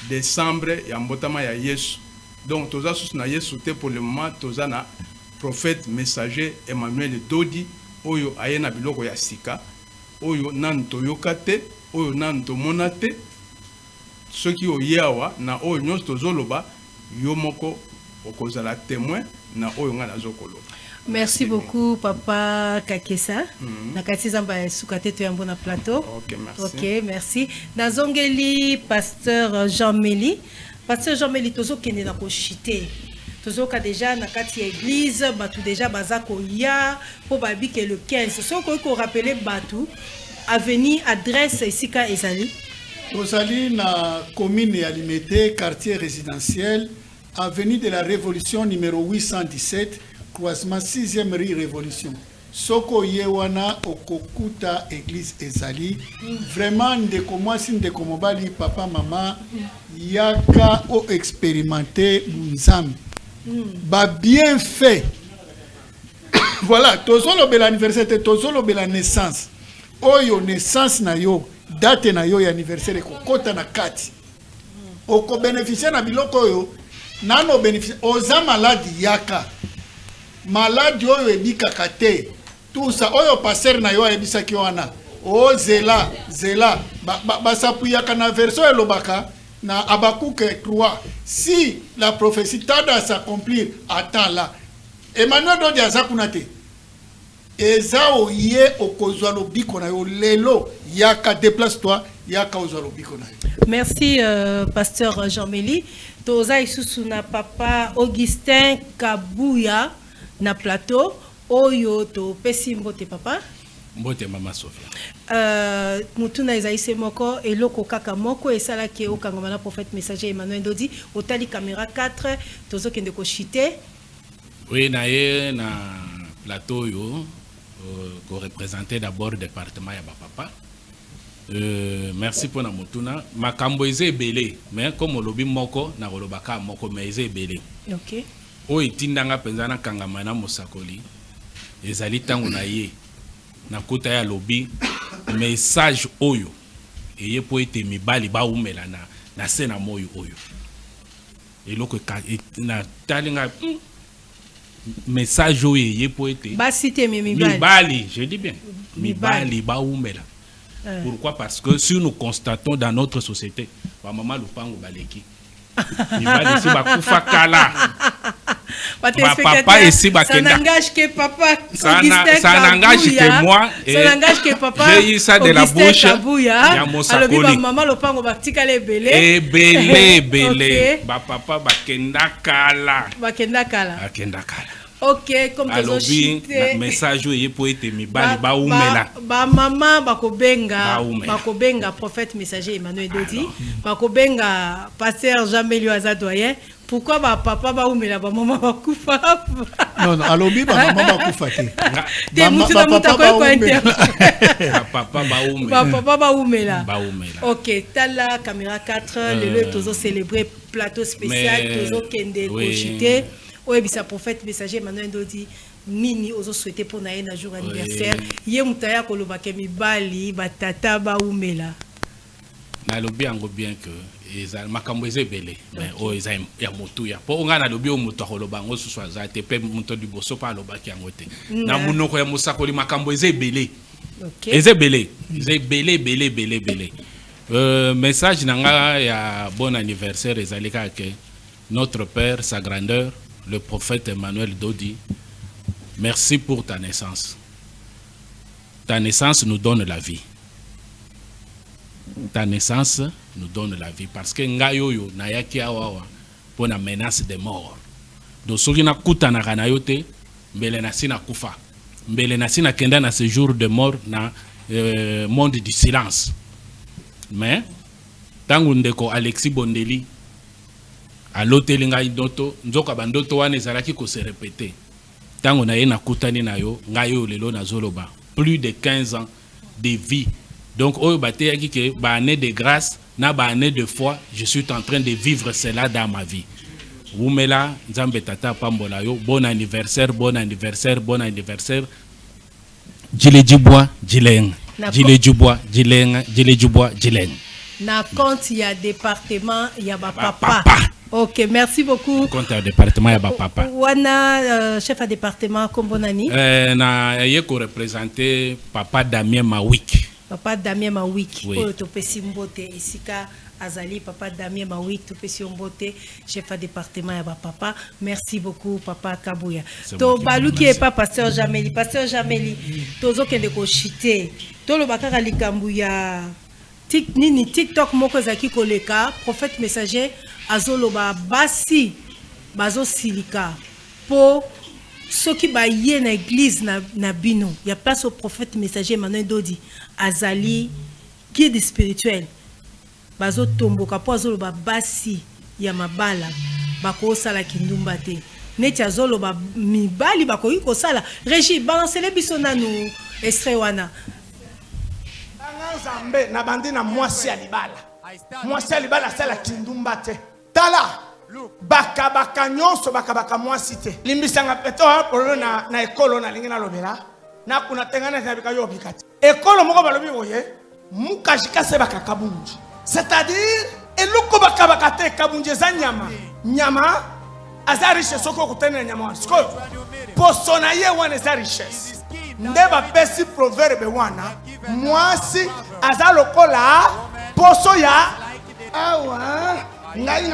décembre ya mbotama ya Yesu. Donc toza sous na Yesu te pour le moment toza na prophète messager Emmanuel Dodi oyo ayena biloko ya sika oyo nan toyoka te oyo nan tomona te soki oyawa na oyo nyonso tozoloba yo moko okozala témoin na oyo nga nazokoloba. Merci beaucoup, Papa Kakesa. Nakati zamba sukate to yambo na plateau. OK, merci. OK, merci. Nazongeli pasteur Jean-Méli. Pasteur Jean-Méli tozo kende na ko chité. Tozo ka déjà nakati église, batu déjà bazako ya po babi ke le 15. So ko rappeler batu avenue adresse isika ezali. Tozali na commune ya Limete, quartier résidentiel, avenue de la Révolution numéro 817. Croisement 6e rue Révolution. Soko yewana okokuta église ezali. Vraiment ndeko mwasi ndeko mobali papa mama yaka o expérimenté nzambe. Ba bien fait. Voilà, tozolo bel anniversaire, tozolo bel naissance. Oyo naissance na yo, date na yo ya anniversaire kokota na kati. Oko bénéficier na biloko yo, nano bénéficier oza malade yaka. Malade oyo ebikaka te tout ça oyo passer na yo ebisaki wana o zela basapuyaka na version elobaka na Abakuke 3 si la prophétie tarde à s'accomplir attends là Emmanuel Dodi azakuna te eza oye okozwa lobiko na yo lelo yaka déplace toi yaka ozwa lobiko na yo. Merci pasteur Jean-Méli. Toza isusu na papa Augustin Kabuya na plateau oyo to pesi mbote papa mbote mama Sophia mutuna ezaise moko eloko kaka moko esala ke okangoma na prophète messager Emmanuel Dodi otali caméra 4 tozo kende ko chité oui na ye na plateau yo ko représenter d'abord département ya papa merci pour na mutuna makambo eze belé mais comme lobi moko na kolobaka moko mais eze belé. OK. O itindanga penzana kangama na mosakoli ezali tango na ye na kota ya lobi message oyo eye po ete mibali ba umela na sena moyo oyo eloko na talinga message oyo eye po ete ba cité mibali mibali je dis bien mibali ba umela Pourquoi? Parce que si nous constatons dans notre société, maman lupango baleki. Mibali si bakufa kala. Papa ici ça n'engage que papa. Ça n'engage que moi. Ça n'engage que papa. J'ai eu ça de la bouche. Alors bi maman lupango batika le belé. Et belé. Ba papa bakenda kala. Bakenda kala. Bakenda kala. Ok, comme toujours chité. Message où pour être mibali ba umela. Ba maman bakobenga prophète messager Emmanuel Dodi, bakobenga pasteur Jean-Melio Azadoyen. Pourquoi ba papa ba umela ba maman ba kufa? Non, alobi ba maman ba kufa te. Te mutu na muta ko inter. Papa ba umela. Ba papa ba umela. Ba umela. Ok, tala caméra 4, le tozo célébrer plateau spécial tozo kende ko chité. Oui, ça prophète messager Emmanuel Dodi mini ozo souhaité pour naé na jour anniversaire. Yé mutaya koloba ke mibali batata ba umela. Na lobi ango bien que ezal makambo ezebele mais o eza ya motu ya po nga na lobi o motu koloba ngo suswa za te pe moto du boso pa loba ki ango te. Na munoko ya musakoli makambo ezebele. OK. Ezebele belé. Message nanga ya bon anniversaire ezalika ke notre père sa grandeur le prophète Emmanuel Dodi, merci pour ta naissance. Ta naissance nous donne la vie. Ta naissance nous donne la vie. Parce que ngayoyo na yaki awawa pour la menace de mort. Donc soki na kuta na ganayote, mbele na sina kufa. Mbele na sina kenda na ce jour de mort na monde du silence. Mais tangu ndeko Alexis Bondeli à l'hôtel ngai doto nzoka bandoto wana ezalaki ko se répéter tango na ye na kutani na yo ngai yo lelo na zoloba plus de 15 ans de vie donc oyo bateyaki ke ba année de grâce na ba année de foi je suis en train de vivre cela dans ma vie wumela nzambe tata pambola yo bon anniversaire jile jibwa jileng jile jibwa jileng na compte ya département ya ba papa. Ok, merci beaucoup. Compte à département ya ba papa. Wana chef à département Kombonani. Na yeko représenter papa Damien Mawik. Papa Damien Mawik. Oui. Oyo topesi mbote isika azali papa Damien Mawik topesi mbote chef à département ya ba papa. Merci beaucoup papa Kabuya. To baluki e pas pasteur Jameli. Pasteur Jameli tozo kende ko chité. To lo bakaka likambu ya nini TikTok moko zaki koleka prophète messager azoloba basi bazo silika po soki ba ye na église na bino ya place au prophète messager Emmanuel Dodi azali guide spirituel bazo tomboka po azoloba basi ya mabala bako sala kindumba te neti azoloba mibali bako yiko sala régie balancele biso nanu estrewana Nzambe na bandi na mwasi ya libala sala kindumba te tala baka nyonso baka mwasi te limbisanga peto polo na ekolo na lingi na lobela na kuna tengana na bika yo bikati ekolo moko balobi boye mukashika se baka kabunji c'est-à-dire eloko baka te kabunji za nyama aza richesse soko kutena nyama siko posona ye wana za richesse nde bapesi proverbe wana mwasi aza lokola poso ya awa ngai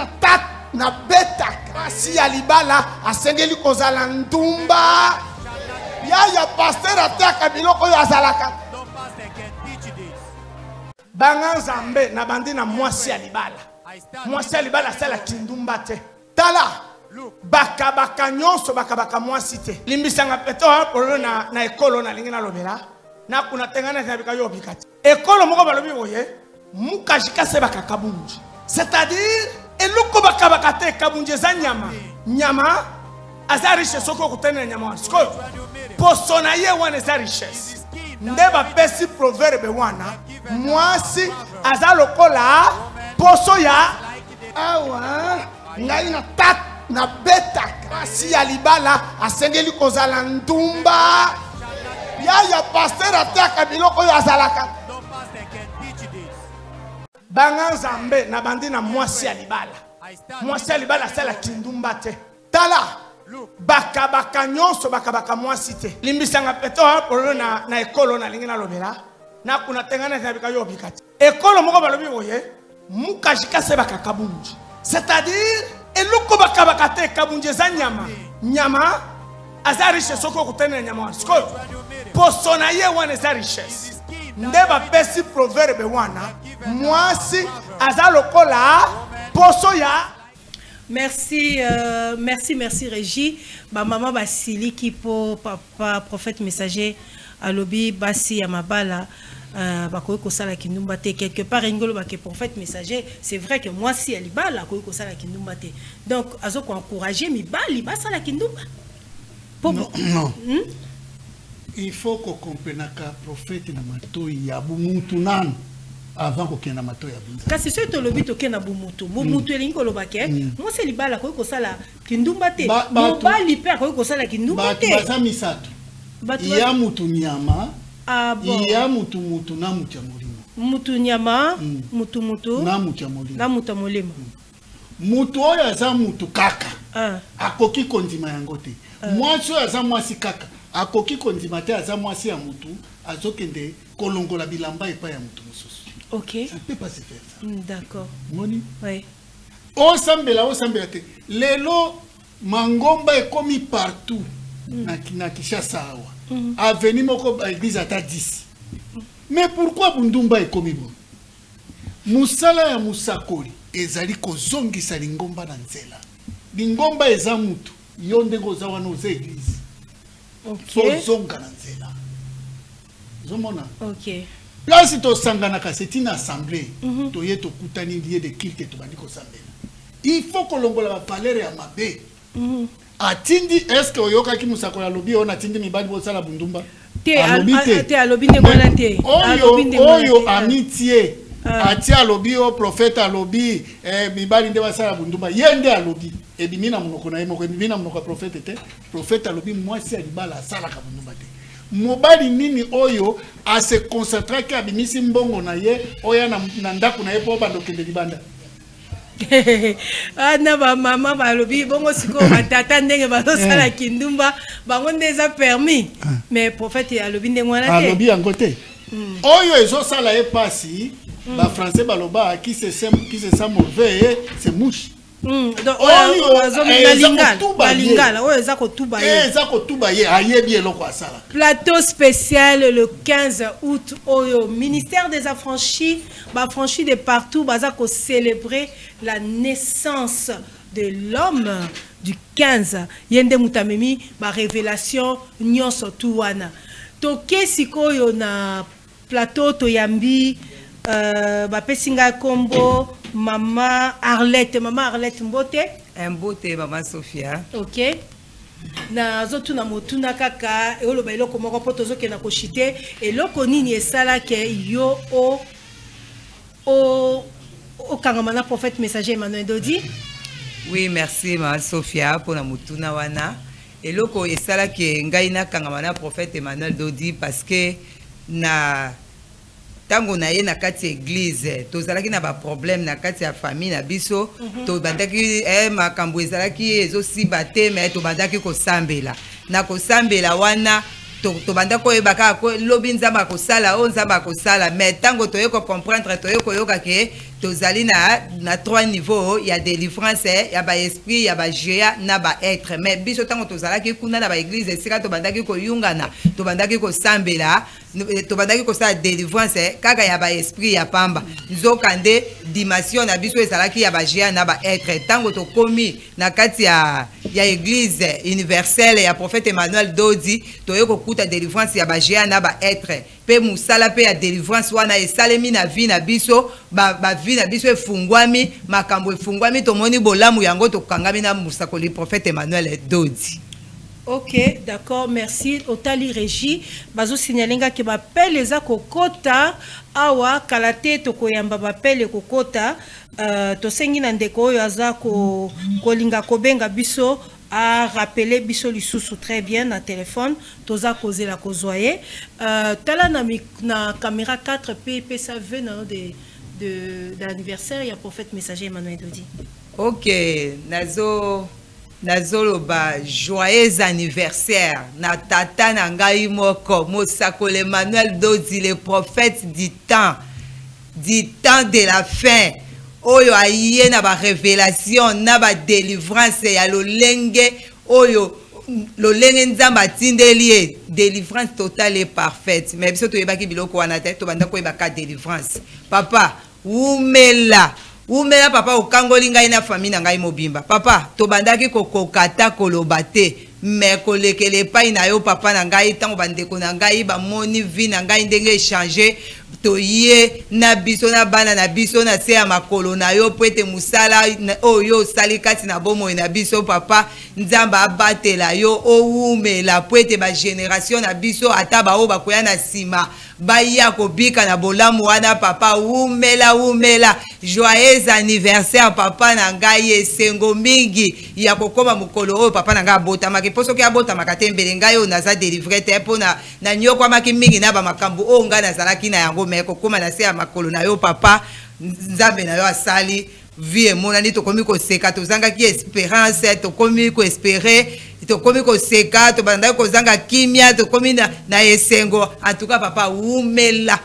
na betaka asi ya libala asengeli kozala ndumba ya pasteur ataka biloko oyo azalaka banga Nzambe na bandi na mwasi ya libala asala kindumba te tala baka nyonso baka mwasi te limbisanga peto polo na ekolo na lingi na lobela na kuna tengana na bika yo bikati ekolo moko balobi boye mukashika se baka kabunji c'est-à-dire eloko baka te kabunji za nyama aza richesse soko kutena nyama siko posona ye wana za richesse nde bapesi proverbe wana mwasi aza lokola poso ya awa ngai na betaka asi ya libala asengeli kozala ndumba ya pasteur ataka biloko oyo azalaka banga Nzambe na bandi na mwasi ya libala asala kindumba te tala baka nyonso baka mwasi te limbisanga peto polo na ekolo na lingi na lobela na kuna tengana na bika yo bikati ekolo moko balobi boye mukashika se bakakabunji c'est-à-dire eloko bakabakate kabunji za nyama aza richesse soko kutena nyama siko posona ye wana za richesse nde bapesi proverbe wana mwasi aza lokola poso ya. Merci, merci Régie. Ma maman Basili qui pour papa prophète messager à lobby Basi à Mabala. Bakoyeko sala kinumba te quelque part ngolo ba que prophète messager, c'est vrai que moi si alibala koyeko sala kinumba te. Donc azoko encourager mi bali ba sala kinumba. Non. Il faut qu'on comprenne que prophète na matoi ya bumutu nan avant qu'on ait na matoi ya bunza. Kasi c'est to lobby to kena bumutu. Bumutu elingi ko lobake. Moi c'est libala koyeko sala kinumba te. Mo bali pe koyeko sala kinumba te. Baza misato. Ya mutu nyama. Ah bon. Iya mutu na mutu molimo. Mutu nyama, mutu na mutu molimo. Na mutu molimo. Mutu oyo aza mutu kaka. Akoki kondima yango te. Mwasi oyo aza mwasi kaka. Akoki kondima te aza mwasi ya mutu azokende kolongola bilamba epa ya mutu mosusu. OK. Ça ne peut pas se faire ça. D'accord. Moni? Oui. Osambela te. Lelo mangomba ekomi partout. Na Kinshasa awa. Avenue moko église ata 10. Mais pourquoi Bundumba est comme bon? Musala ya musakoli ezali kozongisa lingomba na nzela. Lingomba eza mutu yonde goza wana oza église. OK. Zonga na nzela. Zomona. OK. Place to sangana ka c'est une assemblée. To yeto kutani lié de culte to bandiko sambela. Il faut que longola ba palere ya mabe. Atindi est-ce que oyoka ki musakola lobi on atindi mibali bo sala bundumba te alobi ndengona te oyo amitié atia alobi o prophète alobi mibali nde basala bundumba yende alobi ebimina munoko na yemo ebimina munoko prophète te prophète alobi mwasi alibala sala ka bundumba te mobali nini oyo a se concentrer ka bimisi mbongo na ye oya na ndako na ye po bandokende libanda. Na ba mama ba lobi bongo siko batata ndenge bazosala kindumba bango ndeza permis mais prophète ya lobi ndengwana te lobi yango te oyo ezosala e pasi ba français baloba qui se sent mauvais c'est mouche. Donc plateau spécial le 15 août au ministère des affranchis affranchis de partout bazako célébrer la naissance de l'homme du 15 yende mutamemi ba révélation nyonso tuwana toke sikoyo na plateau toyambi ba pesinga kombo Maman Arlette Mbote. Mbote, Maman Sophia. OK. Na zotu na motuna kaka e oloba eloko moko poto zoke na koshite eloko nini esala ke yo o kangamana prophète messager Emmanuel Dodi. Oui, merci Maman Sophia pour la motuna wana. Eloko esala ke ngai na kangamana prophète Emmanuel Dodi parce que na tango na ye na kati église tozalaki na ba problème na kati ya famille na biso to bandaki makambo ezalaki ezosiba te mais to bandaki kosambela na kosambela wana to bandako yebaka ko lobi nzamba kosala o nzamba kosala mais tango to yeko comprendre to yeko yoka ke tozali na trois niveaux ya délivrance ya ba esprit ya ba géa na ba être mais biso tango tozalaki kuna na ba église sika to bandaki ko yungana to bandaki ko sambela to bandaki ko sa délivrance kaka ya ba esprit ya pamba nzokande dimension na biso ezalaki ya ba géa na ba être tango to komi na kati ya église universelle ya prophète Emmanuel Dodi to yeko kuta délivrance ya ba géa na ba être pe musala pe ya délivrance wana esalemi na vie na biso ba vie na biso efungwami makambo efungwami tomoni bolamu yango tokangami na musakoli prophète Emmanuel Dodi. OK, d'accord, merci. Otali Régie, bazo signalenga ke bapele eza kokota awa kalate tokoyamba bapele kokota tosengi na ndeko oyo aza kolinga kobenga biso a rappelé biso lisusu très bien na téléphone toza causé la kozoye tala na caméra 4P ça veut non de l'anniversaire ya prophète messager Emmanuel Dodi. OK, nazo nazoloba joyeux anniversaire na tata na ngai moko Mosakoli Emmanuel Dodi, le prophète du temps de la fin. Oyo aye na ba révélation na ba délivrance ya lolenge oyo lolenge nzamba tindeli délivrance totale et parfaite. Mais biso to yebaki biloko wana te to banda ko yebaka délivrance. Papa umela papa okangoli ngai na famille na ngai mobimba. Papa to bandaki kokokata koloba te mais kolekele pai na yo papa na ngai tango bandeko na ngai ba moni vie na ngai ndenge échanger toye na biso na bana na biso na se ya makolo na yo po ete musala oyo sali kati na bomoi na biso papa nzamba abatela yo owumela po ete ba génération na biso ata bao bakoya na sima baya kobika na bolamu wana papa umela joyeux anniversaire papa na ngai esengo mingi ya kokoma mukolo oyo papa na ngai abotamaki poso ke abotamaka te mbele ngai oyo naza délivré te mpo na nyokwamaki mingi na bamakambo oyo ngai nazalaki na yango me kokoma na se ya makolo na yo papa nzambe na yo asali vie emonani tokomi koseka tozangaki espérance tokomi koespérer tokomi koseka tobandaki kozanga kimia tokomi na esengo en tout cas papa umela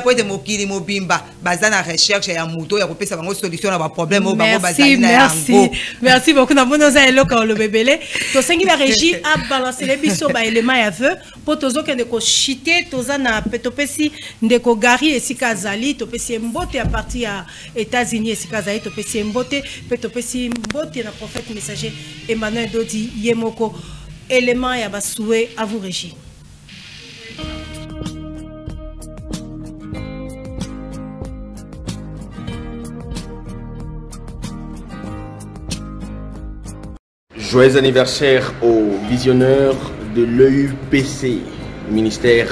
po ete mokili mobimba baza na recherche ya muto ya kopesa bango solution na ba problème oyo bango bazali na yango. Merci beaucoup na bono za eloka le bebele to sengi la régie a balancer les biso ba élément ya veu po tozo kende ko chiter toza na petopesi ndeko gari esika zali topesi mbote à partir ya États-Unis esika zali topesi mbote petopesi mbote na prophète messager Emmanuel Dodi yemoko élément ya basoué à vous régie. Joyeux anniversaire aux visionneurs de l'EUPC, ministère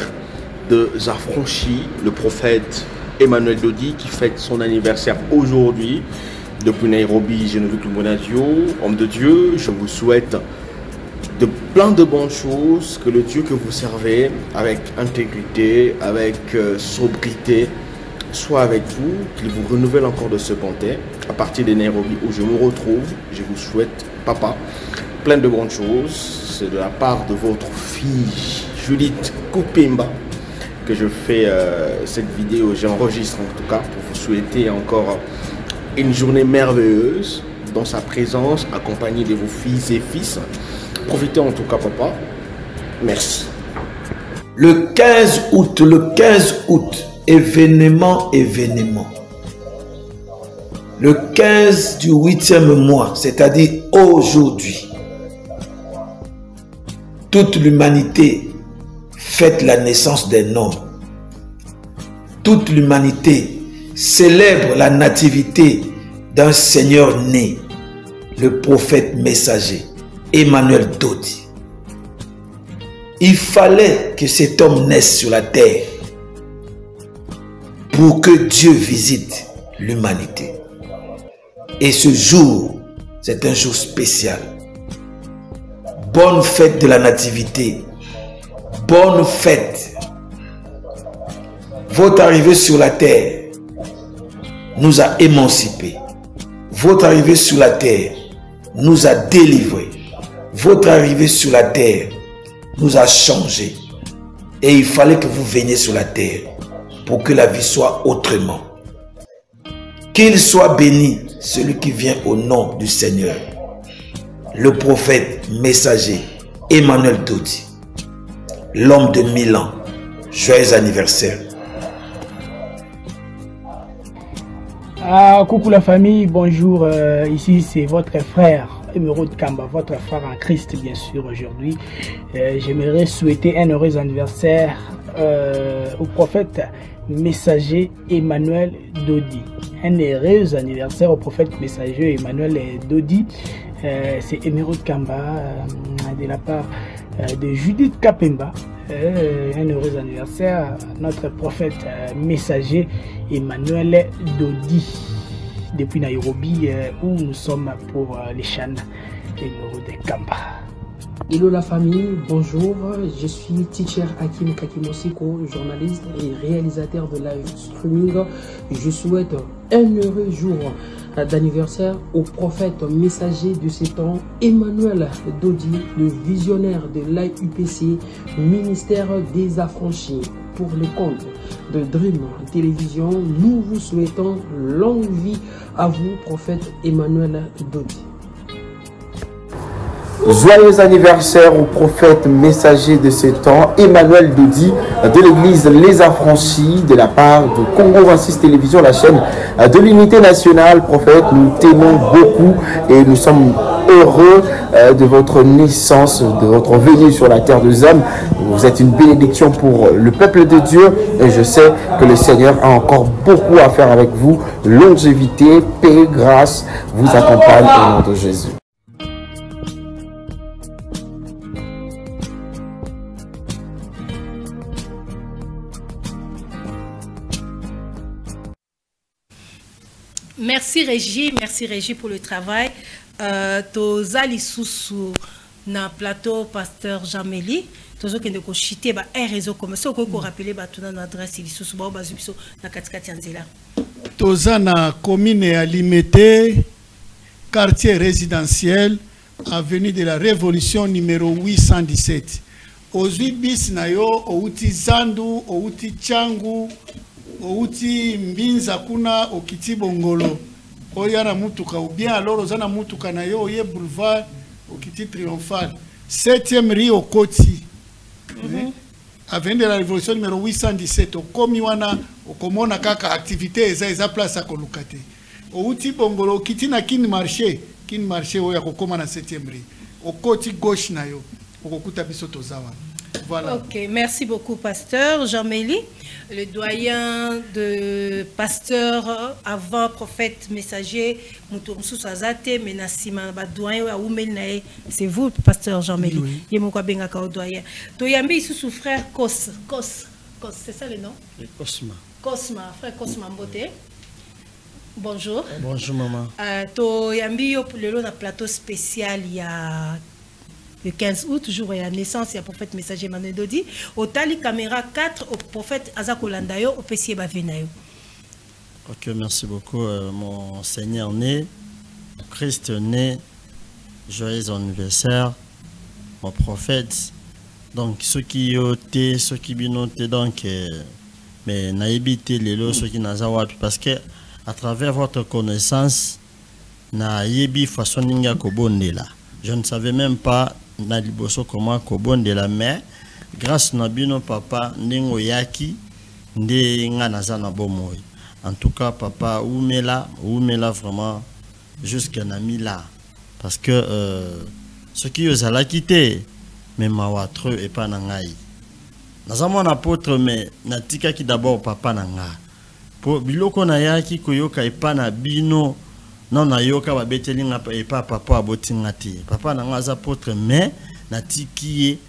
de Zafranchi, le prophète Emmanuel Dodi qui fête son anniversaire aujourd'hui. Depuis Nairobi, Geneviève Monazio, homme de Dieu, je vous souhaite plein de bonnes choses, que le Dieu que vous servez avec intégrité, avec sobriété, soit avec vous, qu'il vous renouvelle encore de ce bonté. À partir de Nairobi où je me retrouve, je vous souhaite, papa, plein de bonnes choses. C'est de la part de votre fille Judith Kupimba que je fais cette vidéo, j'enregistre en tout cas pour vous souhaiter encore une journée merveilleuse dans sa présence, accompagnée de vos filles et fils. Profitez en tout cas, papa. Merci. Le 15 août, événement. Le 15 du 8e mois, c'est-à-dire aujourd'hui, toute l'humanité fête la naissance d'un homme. Toute l'humanité célèbre la nativité d'un Seigneur né, le prophète messager, Emmanuel Dodi. Il fallait que cet homme naisse sur la terre pour que Dieu visite l'humanité. Et ce jour, c'est un jour spécial. Bonne fête de la nativité. Bonne fête. Votre arrivée sur la terre nous a émancipés. Votre arrivée sur la terre nous a délivrés. Votre arrivée sur la terre nous a changés. Et il fallait que vous veniez sur la terre pour que la vie soit autrement. Qu'il soit béni celui qui vient au nom du Seigneur, le prophète messager Emmanuel Dodi, l'homme de 1000 ans. Joyeux anniversaire. Coucou la famille, bonjour, ici c'est votre frère Emeraude Kamba, votre frère en Christ bien sûr aujourd'hui. J'aimerais souhaiter un heureux anniversaire au prophète messager Emmanuel Dodi. Un heureux anniversaire au prophète messager Emmanuel Dodi. C'est Emeraude Kamba de la part de Judith Kapemba. Un heureux anniversaire à notre prophète messager Emmanuel Dodi depuis Nairobi où nous sommes pour les chans Emeraude Kamba. Hello la famille, bonjour, je suis teacher Hakim Kakimosiko, journaliste et réalisateur de live streaming. Je souhaite un heureux jour d'anniversaire au prophète messager de ces temps, Emmanuel Dodi, le visionnaire de l'IUPC, ministère des Affranchis. Pour le compte de Dream Télévision, nous vous souhaitons longue vie à vous, prophète Emmanuel Dodi. Joyeux anniversaire au prophète messager de ce temps, Emmanuel Dodi, de l'église Les Affranchis, de la part de Congo 26 Télévision, la chaîne de l'unité nationale. Prophète, nous t'aimons beaucoup et nous sommes heureux de votre naissance, de votre venue sur la terre des hommes. Vous êtes une bénédiction pour le peuple de Dieu et je sais que le Seigneur a encore beaucoup à faire avec vous. Longévité, paix, grâce vous accompagne au nom de Jésus. Merci Régie pour le travail. Tozali Soussou na plateau pasteur Jean-Méli. Tozo kende ko chité ba réseau comme ça ko rappeler ba tuna na adresse Soussou ba bazubiso na katikati yanzela. Toza na commune à Limité, quartier résidentiel, avenue de la Révolution numéro 817. Ozwi bis na yo outi Zandu, outi Changu, outi Mbinza kuna okiti Bongolo. Oyana mutuka ou bien alors ozana mutuka na yo oye boulevard okiti Triomphal. 7e rue au Koti. Avenue de la Révolution numéro 817. Okomi wana okomona kaka activité eza place à kolukate. Outi Bongolo okiti na kin marché oya kokoma na 7e rue. Okoti gauche na yo okokuta biso tozawa. Voilà. Ok, merci beaucoup, pasteur Jean-Méli, le doyen de pasteur avant prophète messager. C'est vous, pasteur Jean-Méli. Il doyen. Toyambi sous frère Kos, c'est ça le nom? Cosma, frère Cosma Mbote. Bonjour. Bonjour maman. Toyambi le plateau spécial il y a le 15 août, jour de la naissance, il y a le prophète messager Emmanuel Dodi. Au Tali Caméra 4, au prophète Azakolandayo, au Pessier Bavenayo. Ok, merci beaucoup. Mon Seigneur né, Christ né, joyeux anniversaire, mon prophète. Donc, ceux qui ont été, ceux qui binotent, donc, mais naïbité, les lots, ceux qui n'ont parce que à travers votre connaissance, naïbi façon ninga kobondela. Je ne savais même pas na liboso comment kobondela, mais grâce na bino papa ndingo yaki nde nga nazana bomoy. En tout cas papa oumela vraiment jusqu'à Namila parce que ce qui os ala quitté mais mawatre et pas nangai. Nazamon apôtre mais natika ki d'abord papa nanga. Po biloko na yaki koyoka epana bino non na yoka ba betelinga et pas papa abotingati. Papa nanga za apôtre mais natiki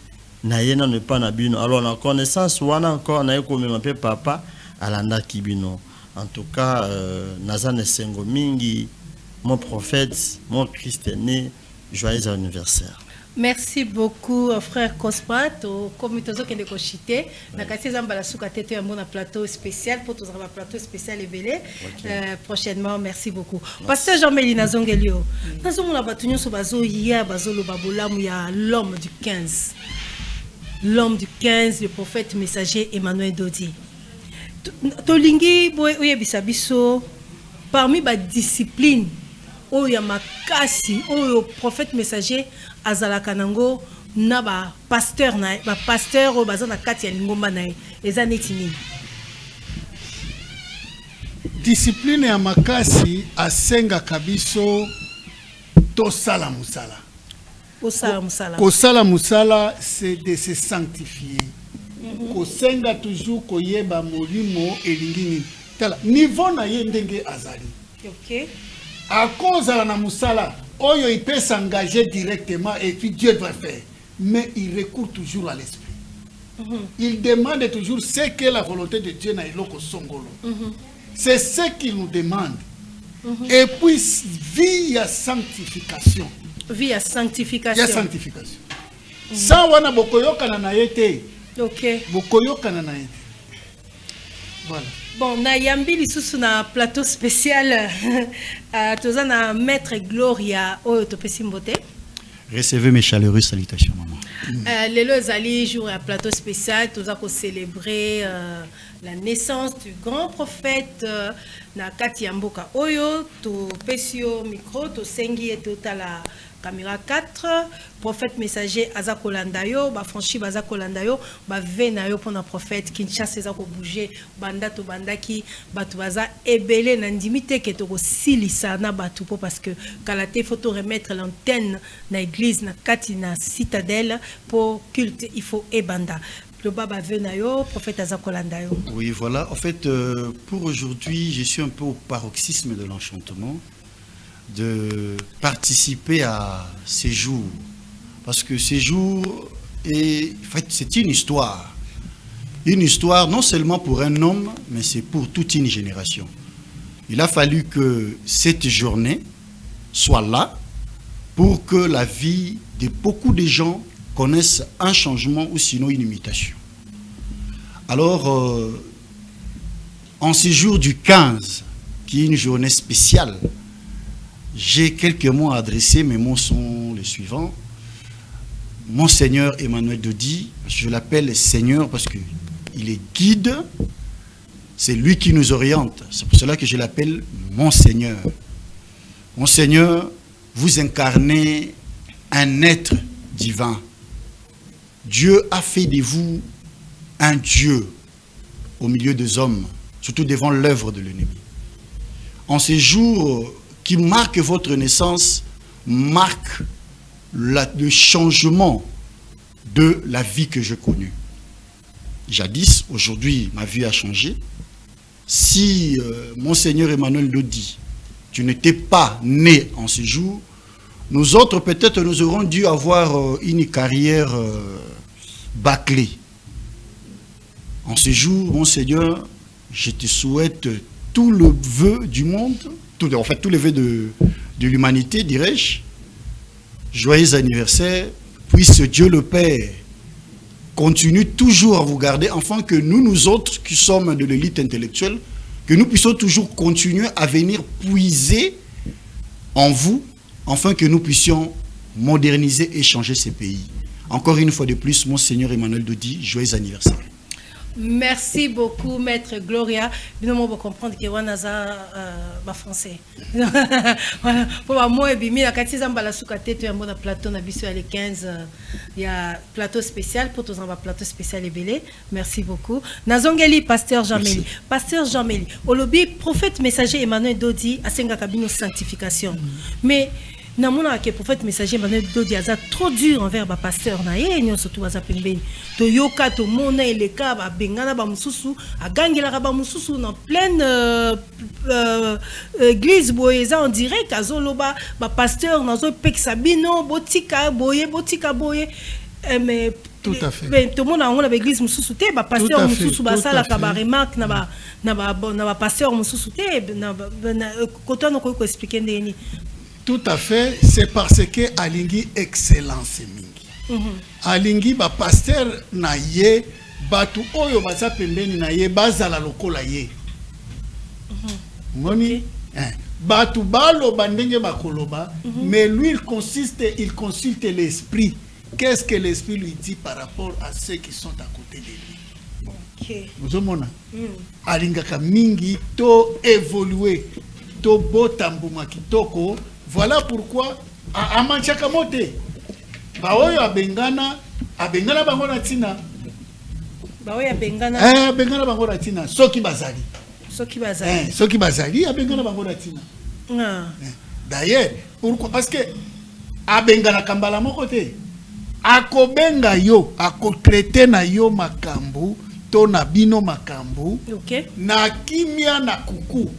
na yena ne pas na bino. Alors la connaissance wana encore na yoko même papa alanda kibino. En tout cas, Nazane Sengo Mingi, mon prophète, mon Christ est né, joyeux anniversaire. Merci beaucoup, frère Cospat, au comité qui est cochité. Na kasi zamba la souka tete un bon plateau spécial pour tous un plateau spécial et belé. Prochainement, merci beaucoup. Pasteur Jean-Méli Nazongelio. Nazon la batunyo so bazo ya bazo lo babolamu ya l'homme du 15. L'homme du 15, le prophète messager Emmanuel Dodi. Tolingi boy oye bisabiso parmi ba discipline oya makasi oyo prophète messager azalaka nango na ba pasteur o bazana kati ya lingomba na eza neti nini discipline ya makasi asenga kabiso tosala musala kosala musala c'est de se sanctifier. Kosenga toujours koyeba molimo elingini tala niveau na ye ndenge azali. OK. À cause de la musala oyo il peut s'engager directement et puis Dieu doit faire, mais il recourt toujours à l'esprit. Il demande toujours ce que la volonté de Dieu na iloko songolo. C'est ce qu'il nous demande. Et puis vie à sanctification. Vie à sanctification. Il y a sanctification. Sans wana bokoyokana na yete. OK. Bokoyokana na yete. Voilà. Bon, na yambi lisusu na plateau spécial toza na maître Gloria oyo topesi mbote. Recevez mes chaleureuses salutations, maman. Lelo ezali jour à plateau spécial toza ko célébrer la naissance du grand prophète na kati ya mboka oyo topesi yo micro to sengi etotala caméra 4 prophète messager aza kolanda yo ba franchi baza kolanda yo ba vena yo pona prophète Kinshasa eza ko bouger banda to bandaki batu baza ebele na ndimite ke to ko silisa na batu po parce que kalate faut remettre l'antenne na église na kati na citadelle pour culte il faut ebanda le baba vena yo prophète aza kolanda yo. Oui, voilà, en fait pour aujourd'hui, je suis un peu au paroxysme de l'enchantement de participer à ces jours, parce que ces jours, en fait, c'est une histoire non seulement pour un homme, mais c'est pour toute une génération. Il a fallu que cette journée soit là pour que la vie de beaucoup de gens connaisse un changement ou sinon une imitation. Alors, en ce jour du 15, qui est une journée spéciale, j'ai quelques mots à adresser, mes mots sont les suivants. Monseigneur Emmanuel Dodi, je l'appelle Seigneur parce qu'il est guide, c'est lui qui nous oriente. C'est pour cela que je l'appelle Monseigneur. Monseigneur, vous incarnez un être divin. Dieu a fait de vous un Dieu au milieu des hommes, surtout devant l'œuvre de l'ennemi. En ces jours qui marque votre naissance, marque le changement de la vie que j'ai connue. Jadis, aujourd'hui, ma vie a changé. Si Monseigneur Emmanuel Dodi, tu n'étais pas né en ce jour, nous autres, peut-être, nous aurons dû avoir une carrière bâclée. En ce jour, Monseigneur, je te souhaite tout le vœu du monde, en fait, tous les vœux de l'humanité, dirais-je. Joyeux anniversaire. Puisse Dieu le Père continue toujours à vous garder, afin que nous autres qui sommes de l'élite intellectuelle, que nous puissions toujours continuer à venir puiser en vous, afin que nous puissions moderniser et changer ces pays. Encore une fois de plus, Monseigneur Emmanuel Dodi, joyeux anniversaire. Merci beaucoup, Maître Gloria. Bien, on va comprendre que on a ça français. Voilà. Pour moi, et bien, quand ils ont la soukate, tu as un plateau, on a vu sur les 15, il y a plateau spécial pour tous un plateau spécial et belé. Merci beaucoup. Nazongeli, Pasteur Jean-Méli. Pasteur Jean-Méli. Au lobby, prophète messager Emmanuel Dodi a senga cabine sanctification. Mais namona ke prophète messager Emmanuel Dodi a trop dur envers ba pasteur na ye nyo surtout ba pembeni to yoka to mona eleka ba bengana ba mususu agangela ba mususu na pleine église boyeza en direct azoloba ba pasteur nazo peksa bino botika boye mais tout à fait. Mais tout le monde a une église mususu te ba pasteur mususu ba sala ka ba remarque na ba pasteur mususu te na koto no ko expliquer ndeni. Tout à fait, c'est parce que alingi excellence mingi. Alingi ba pasteur na ye batu oyo baza pembeni na ye bazala lokola ye. Moni batu balo bandenge bakoloba, mais lui il consulte l'esprit. Qu'est-ce que l'esprit lui dit par rapport à ceux qui sont à côté de lui? Vous mona alingaka mingi to évoluer to botambuma kitoko. Voilà pourquoi à manchaka mote baoyo abengana bango na tina baoyo abengana abengana bango na tina soki bazali abengana bango na tina. D'ailleurs pourquoi? Parce que abengana kambala moko te akobenga yo akotraiter na yo makambu to na bino makambu na kimia na kuku.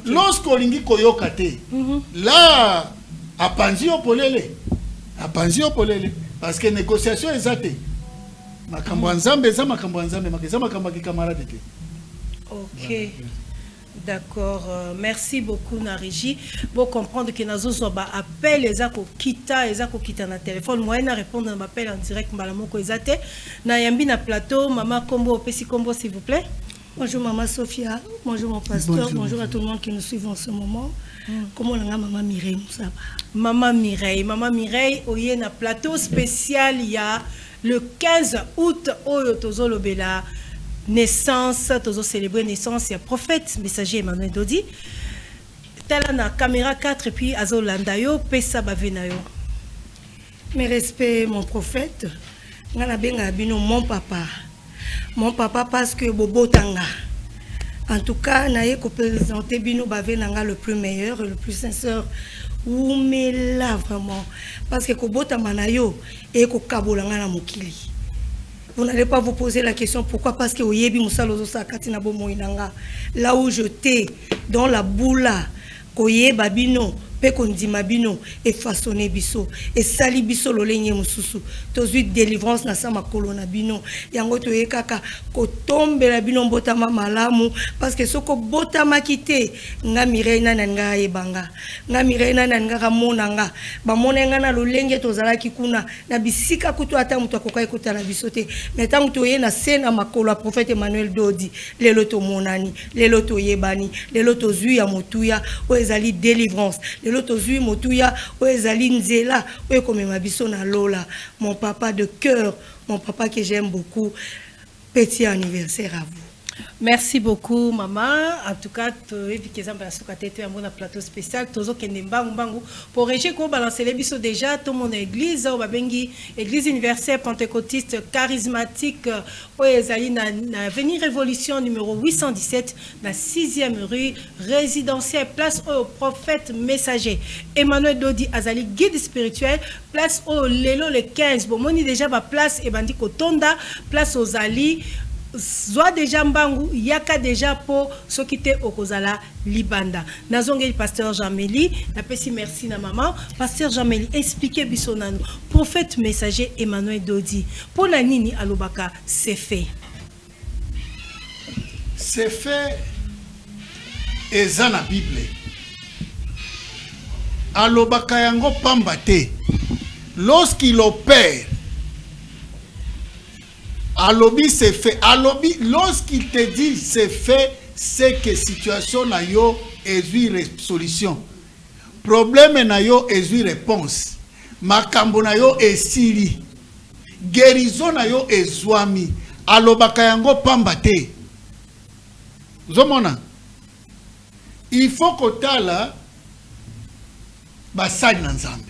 Lorsqu'on lingi koyoka te, là, apanzi opolele, parce que négociation est zate. Makambo nzambe, za makambo nzambe, makeza makambo ki camarade te. Ok. D'accord, merci beaucoup Nariji. Pour comprendre que nous avons appel les akokita na téléphone. Moi na répondre à m'appel en direct malamoko ezate. Na yambi na plateau, maman Kombo Opesi Kombo s'il vous plaît. Bonjour Maman Sophia, bonjour mon pasteur, bonjour à tout le monde qui nous suit en ce moment. Comment on a Maman Mireille Moussaba? Maman Mireille, oye na plateau spécial il y a le 15 août au Tozolo Bela. Naissance, toujours célébrer naissance, il y a prophète, messager Emmanuel Dodi. Tala na caméra 4 et puis Azo Landayo, Pesa Bavenayo. Mes respects, mon prophète. Mon papa. Mon papa parce que Bobo Tanga. En tout cas, naye ko présenter Bino Bavenanga le plus meilleur et le plus sincère. Ou mais là vraiment. Parce que Bobo Tamanayo et ko Kabolanga na Mokili. Vous n'allez pas vous poser la question pourquoi, parce que Oyebi Moussalozo Sakatina Bomoinanga, là où je t'ai, dans la boula, Koye Babino, Pekondima Bino, et façonné Bisso, et Sali Bisso Lolenye Moussousou, Tozuit délivrance na sama kolona Bino, Yango Toye Kaka, Kotombe la Bino Botama Malamu, parce que Soko Botama Kite, Nga Mireina Nanga Ebanga, Nga Mireina Nanga Ramonanga, Bamonanga na Lolenge Tozala Kikuna, na Bisika Kutu Ata Mutakoka Kuta na Bisote, mais tant que na Sena Makolo, prophète Emmanuel Dodi, les loto Monani, les loto Yebani, les loto Zuya Motuya, Oezali délivrance. L'autre zui motuya oezali nzela oekomema biso na lola. Mon papa de cœur, mon papa que j'aime beaucoup, petit anniversaire à vous. Merci beaucoup maman. En tout cas, un plateau spécial pour Régé ko balancer les biso déjà tout mon église au babengi église universelle pentecôtiste charismatique au ezali na avenue Révolution numéro 817 la 6e rue résidentielle place au prophète messager Emmanuel Dodi Azali guide spirituel place au lelo le 15 bon moni déjà ba place et bandi kotonda place aux Ali Zwa déjà mbangu yaka déjà pour ce qui était au Kozala Libanda. Nazongeli pasteur Jean-Méli, la pesi merci na maman. Pasteur Jean-Méli, expliquez bisonano. Prophète messager Emmanuel Dodi. Pour la nini alobaka, c'est fait. C'est fait et dans la Bible. Alobaka yango pambate. Lorsqu'il opère Alobi c'est fait. Alobi, lorsqu'il te dit c'est fait, c'est que situation na yo est une solution. Problème na yo est une réponse. Makambo na yo est siri. Guérison na yo est zwami. Alobaka yango pambate. Zomona. Il faut que tala basali na Nzambe.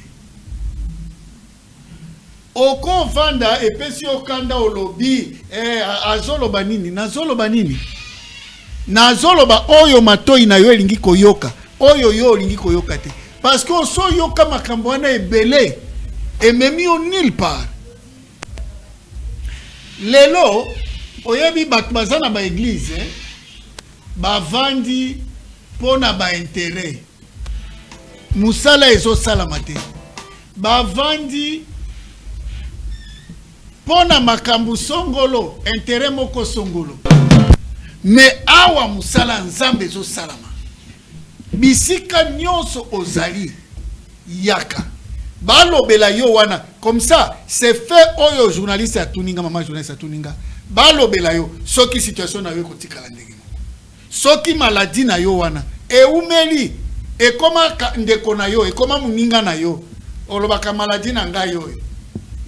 Oko vanda epesi okanda olobi azoloba nini nazoloba nini nazoloba oyo matoi na yo elingi koyoka oyo yo olingi koyoka te parce que so yoka makambo wana ebele ememi yo nulle part lelo oyebi bato baza na ba église bavandi pona ba intérêt musala ezosala te bavandi pona makambu songolo intérêt moko songolo mais awa musala nzambe zo salama bisika nyonso ozali yaka balobela yo wana comme ça c'est fait oyo journaliste atuninga maman journaliste atuninga balobela yo soki situation na yo kotikala ndenge soki maladie na yo wana eumeli ekoma ndeko na yo ekoma muninga na yo olobaka maladie na ngai yo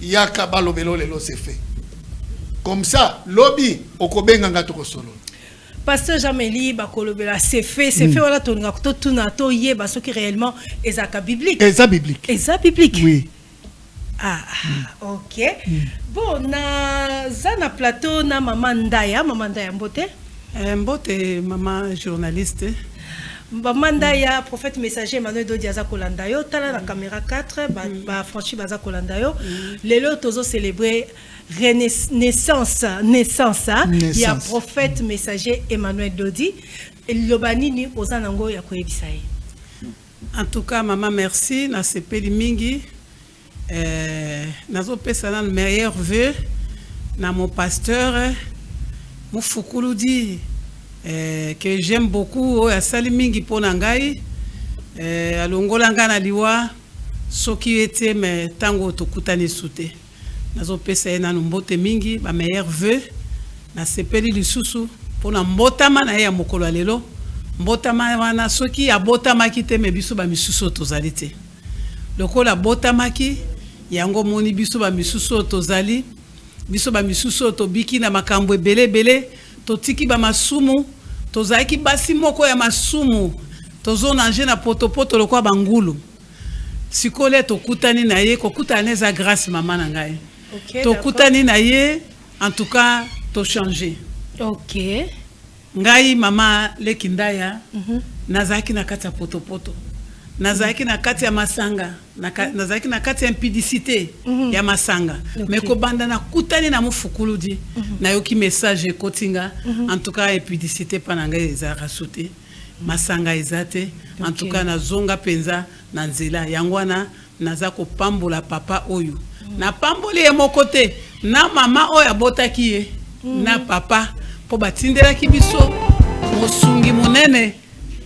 yaka balobelo lelo c'est fait comme ça lobby okobenga ngato solo pasteur Jean-Méli bakolobela c'est fait wala toninga to tuna to yeba ce qui réellement ezaka biblique biblique oui ok bon na zana plateau na maman Ndaya mbote mbote maman journaliste Bamandaya, prophète messager Emmanuel Dodi aza kolandayo, tala la caméra 4, ba franchi baza kolandayo. Lelo tozo célébrer naissance, il y a prophète messager Emmanuel Dodi. Et lobanini ozanango ya koyebisaye. En tout cas, maman merci, na sepeli mingi. Nazo pesa na le meilleur vœu na mon pasteur Moufoukouloudi. que j'aime beaucoup ya sali mingi pona ngai alongola nga na liwa soki ete me tango tokutani sute nazo pesa ena no mbote mingi ba meilleur vœu na sepeli lisusu pona mbotama na ya mokolo lelo mbotama wana soki abotamaki te me biso ba misusu tozali te lokola botamaki yango moni biso ba misusu tozali biso ba misusu tobiki na makambo ebele totiki ba masumu tozaki basi moko ya masumu tozonange na potopoto lokwa bangulu sikole tokutani na ye kokutana za grâce mama na ngai tokutani na ye en tout cas to changer OK ngai mama lekindaya nazaki na kati ya potopoto nazaki na kati ya masanga nazaki na kati ya impudicité ya masanga mais ko banda na kutani na mufukuludi na yoki message kotinga en tout cas impudicité pananga eza rasute masanga ezate en tout cas na zonga penza na nzela yangwana naza ko pambola papa oyo na pamboli e mokote na mama oyo abotaki ye na papa po batindela ki biso mosungi munene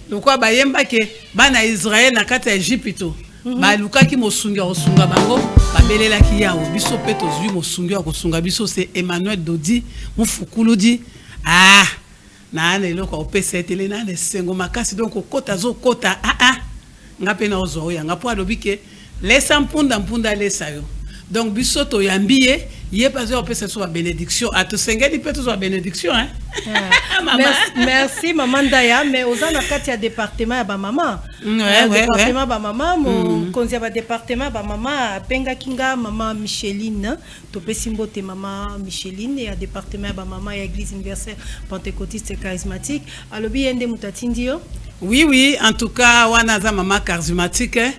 lokwa bayembake bana Israël na kati ya Egypto balukaki mosungi osunga bango babelelaki yawo biso pe tozwi mosungi osunga biso c'est Emmanuel Dodi mufukuludi na loko opesa etele na sengo makasi donc okota zo kota ngape na ozo ya ngapo alobike lesa mpunda lesa yo donc biso to yambiye ye pas opesa so bénédiction atosengeli pe to so bénédiction hein merci maman Ndaya mais ozana kati ya département ya ba maman département ba maman mon konzi ba département ba maman penga kinga maman Micheline to pesimbote maman Micheline et à département ba maman ya église universelle pentecôtiste charismatique alobi yende mutatindio oui en tout cas wana za maman charismatique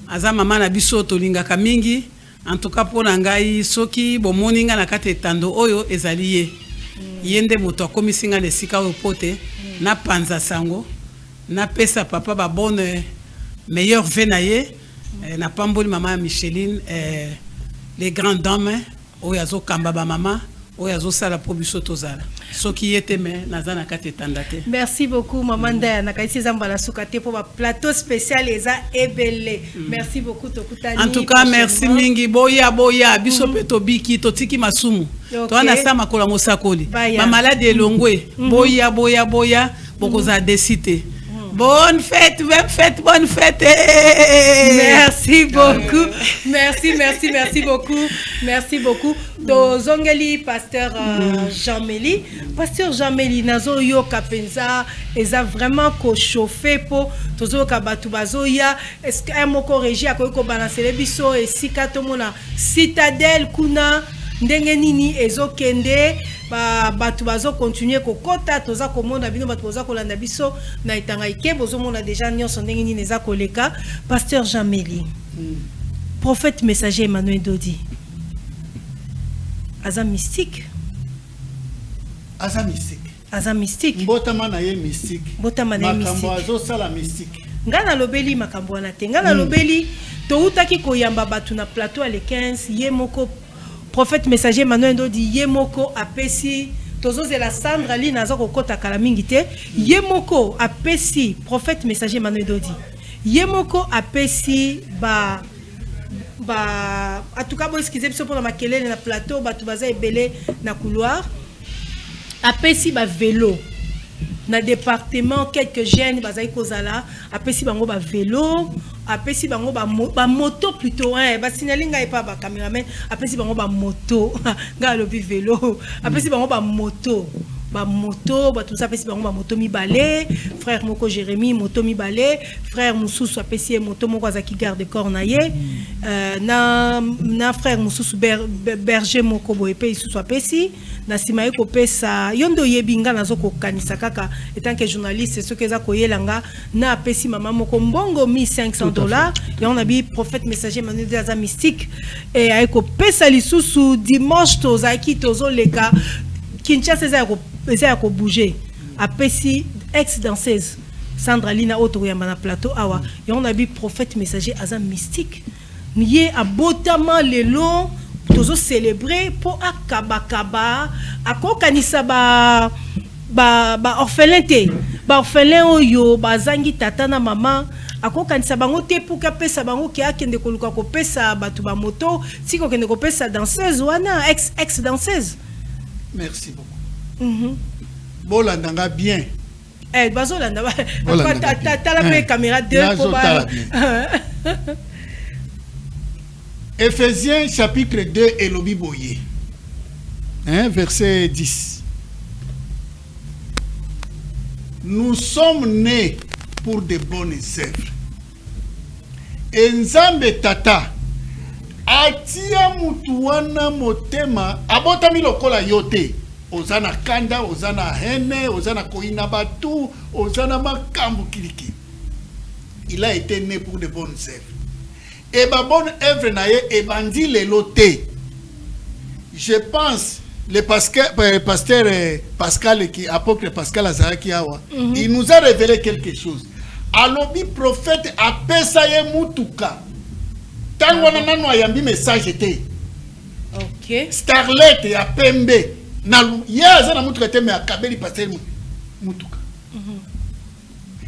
aza maman na biso to lingaka mingi en tout cas pour ngai soki bomoninga na kati tando oyo ezali yende moto akomisinga lesika oyo pote na panza sango na pesa papa ba bonne meilleur vœu na ye na pamboli maman Micheline les grandes dames oyo azokamba ba mama oyo azosala po biso tozala soki yete me nazana kati tandate. Merci beaucoup maman Ndaya na kaisi zambala sukate po ba plateau spécial eza ebele. Merci beaucoup tokutani. En tout cas merci mingi boya biso pe tobiki totiki masumu to ana sama kola mosakoli ma malade elongwe boya bokoza décider. Bonne fête. Merci beaucoup. Merci beaucoup. Dozongeli pasteur Jean-Méli. Pasteur Jean-Méli nazo yo kapenza eza vraiment ko chauffer po tozo ka batu bazoya est-ce que un moko régie akoki ko balancer biso et sikato mona citadelle kuna ndenge nini ezokende batu bazo continuer kokota toza komona bino batu bazo kolanda biso na itanga ike bozo mona déjà nyonso ndenge nini eza koleka. Pasteur Jean-Méli prophète messager Emmanuel Dodi aza mystique mbotama na ye mystique makambo azosala mystique ngana lobeli makambo wana te ngana lobeli toutaki koyamba batu na plateau à le 15 ye moko prophète messager Emmanuel Dodi ye moko apesi tozozela Sandra li naza kokota kala mingi te ye moko apesi prophète messager Emmanuel Dodi ye moko apesi en tout cas bo excusez biso pour makelele na plateau batu baza ebele na couloir apesi ba vélo na département quelques jeunes bazai kozala apesi bango ba vélo apesi bango ba moto plutôt ba signalinga et pas ba cameraman apesi bango ba moto nga lobi vélo apesi bango ba moto tout ça apesi bango ba moto mibale frère moko Jérémy moto mibale frère Moussousou apesi moto moko azaki garde corps na ye na frère Moussousou berger moko boye pe isusu apesi na simaye ko pesa yondo yebinga nazo ko kanisa kaka étant que journaliste ce que za koyelanga na apesi mama moko mbongo $1500 et on a bi prophète messager Emmanuel Dodi mystique et ayeko pesa lisusu dimanche tozaki tozoleka Kinshasa eza ko bouger apesi ex danseuse Sandra Lina auto yamba na plateau awa et on a bi prophète messager aza mystique nié abotama lelo tozo célébrer pour akabakaba akokanisa orphelin te ba orphelin oyo bazangi tata na mama akokanisa bango te pour ka pesa bango ki akende koluka ko pesa batu ba moto siko kende ko pesa danseuse wana ex danseuse. Merci beaucoup. Bolandanga bien. Bazolanda tala pe caméra 2 pour ba. Éphésiens chapitre 2 et lobi boye. Verset 10. Nous sommes nés pour de bonnes œuvres. Enzambe tata atia mutuana motema abotami lokola yote. Ozana kanda, ozana hene, ozana koina batu, ozana makambu kiliki. Il a été né pour de bonnes œuvres. Et ba bonne œuvre na ye e bandi le loté. Je pense le pasteur Pascal qui apôtre Pascal Azaraki awa, il nous a révélé quelque chose. Alobi prophète a pesaye mutuka. Tango na nanu ayambi message était. OK. Starlet et a pembe. Na ya za na mutuka te me akabeli pasteur mutuka.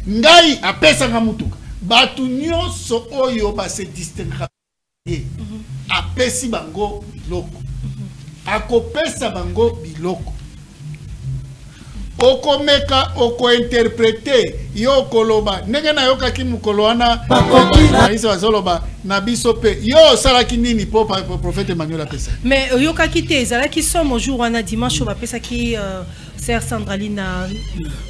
Ngai a pesa nga mutuka. Batu nyonso oyo ba se distinguer. A pesi bango biloko. Akopesa bango biloko. Okomeka oko interpréter yo koloba ndenge na yoka ki mukolo wana bakoki bazoloba na biso pe yo sala kinini po prophète Emmanuel apesa. Mais yoka kite ezala ki somo jour wana dimanche ba pesa ki sœur Sandralina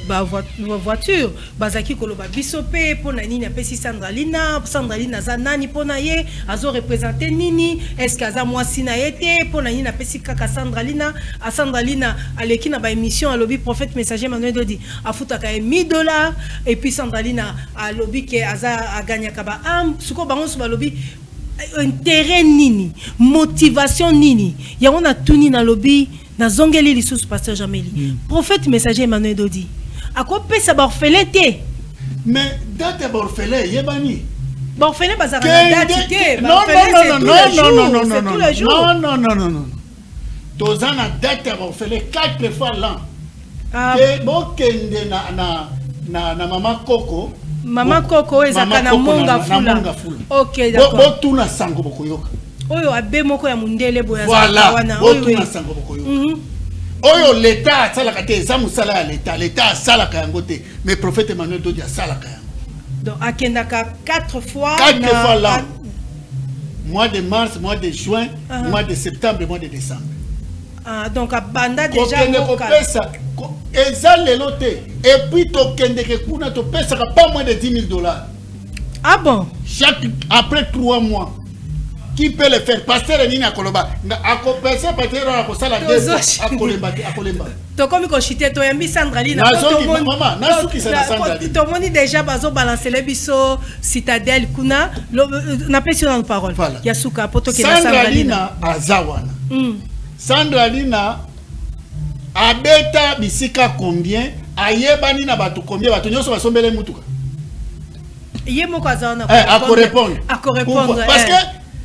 ba voiture bazaki koloba biso pe pona nini apesi Sandralina za nani pona ye azo représenter nini est-ce qu'aza mwasi na yete pona nini apesi kaka Sandralina a Sandralina aleki na ba émission alobi prophète messager Emmanuel Dodi afutaka $1000 et puis Sandralina alobi ke aza aganya kaba suko bango so balobi intérêt nini motivation nini ya on a tuni na lobi na zongeli lisusu pasteur Jameli prophète messager Emmanuel Dodi ako pesa ba orphelin te mais date ba orphelin yebani ba orphelin bazara na date te non tozana date ba orphelin 4 fois l'an ke bokende na mama Coco ezaka na monga fula. OK d'accord. Botuna sango bokoyoka. Oyo abe moko ya mundele boya za wana. Botuna sango bokoyoka. Oyo l'état asalaka te za musala ya l'état asalaka yango te mais prophète Emmanuel Dodi asalaka yango. Donc akendaka 4 fois l'an. Mois de mars, mois de juin, mois de septembre, mois de décembre. Donc abanda déjà et puis tokendeke kuna to pesa pas moins de $10,000. Ah bon? Après 3 mois. Qui peut le faire? Pasteur Nini Akoloba. Akopesa patero akosala 2 fois. Akolemba. To komi ko chité to yambi Sandralina. Maman, nasuki sa Sandralina. To moni déjà bazo balancer le biso citadelle kuna na pression en parole. Yasuka poto ke Sandralina azawana. Sandralina abeta bisika combien ayebani na batu combien batu nyoso basombele mutuka yemo kazana ako répondre parce que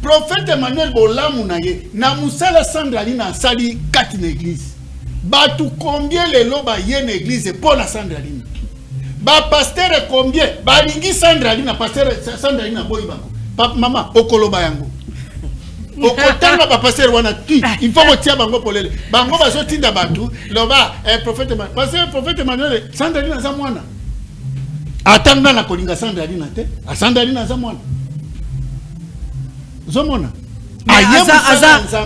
prophète Emmanuel Bolamu na ye na musala Sandralina sali 4 églises. Batu combien les loba ye na église pour la Sandralina. Ba pasteur combien ba lingi Sandralina pasteur Sandralina boy bango. Papa maman okoloba yango. Okotanga ba pasteur wana ti il faut que tia bango polele. Bango bazo tinda batu loba prophète Emmanuel parce que prophète Emmanuel Sandralina za mwana. Atanga na kolinga Sandralina te. A Sandralina za mwana. Zomona.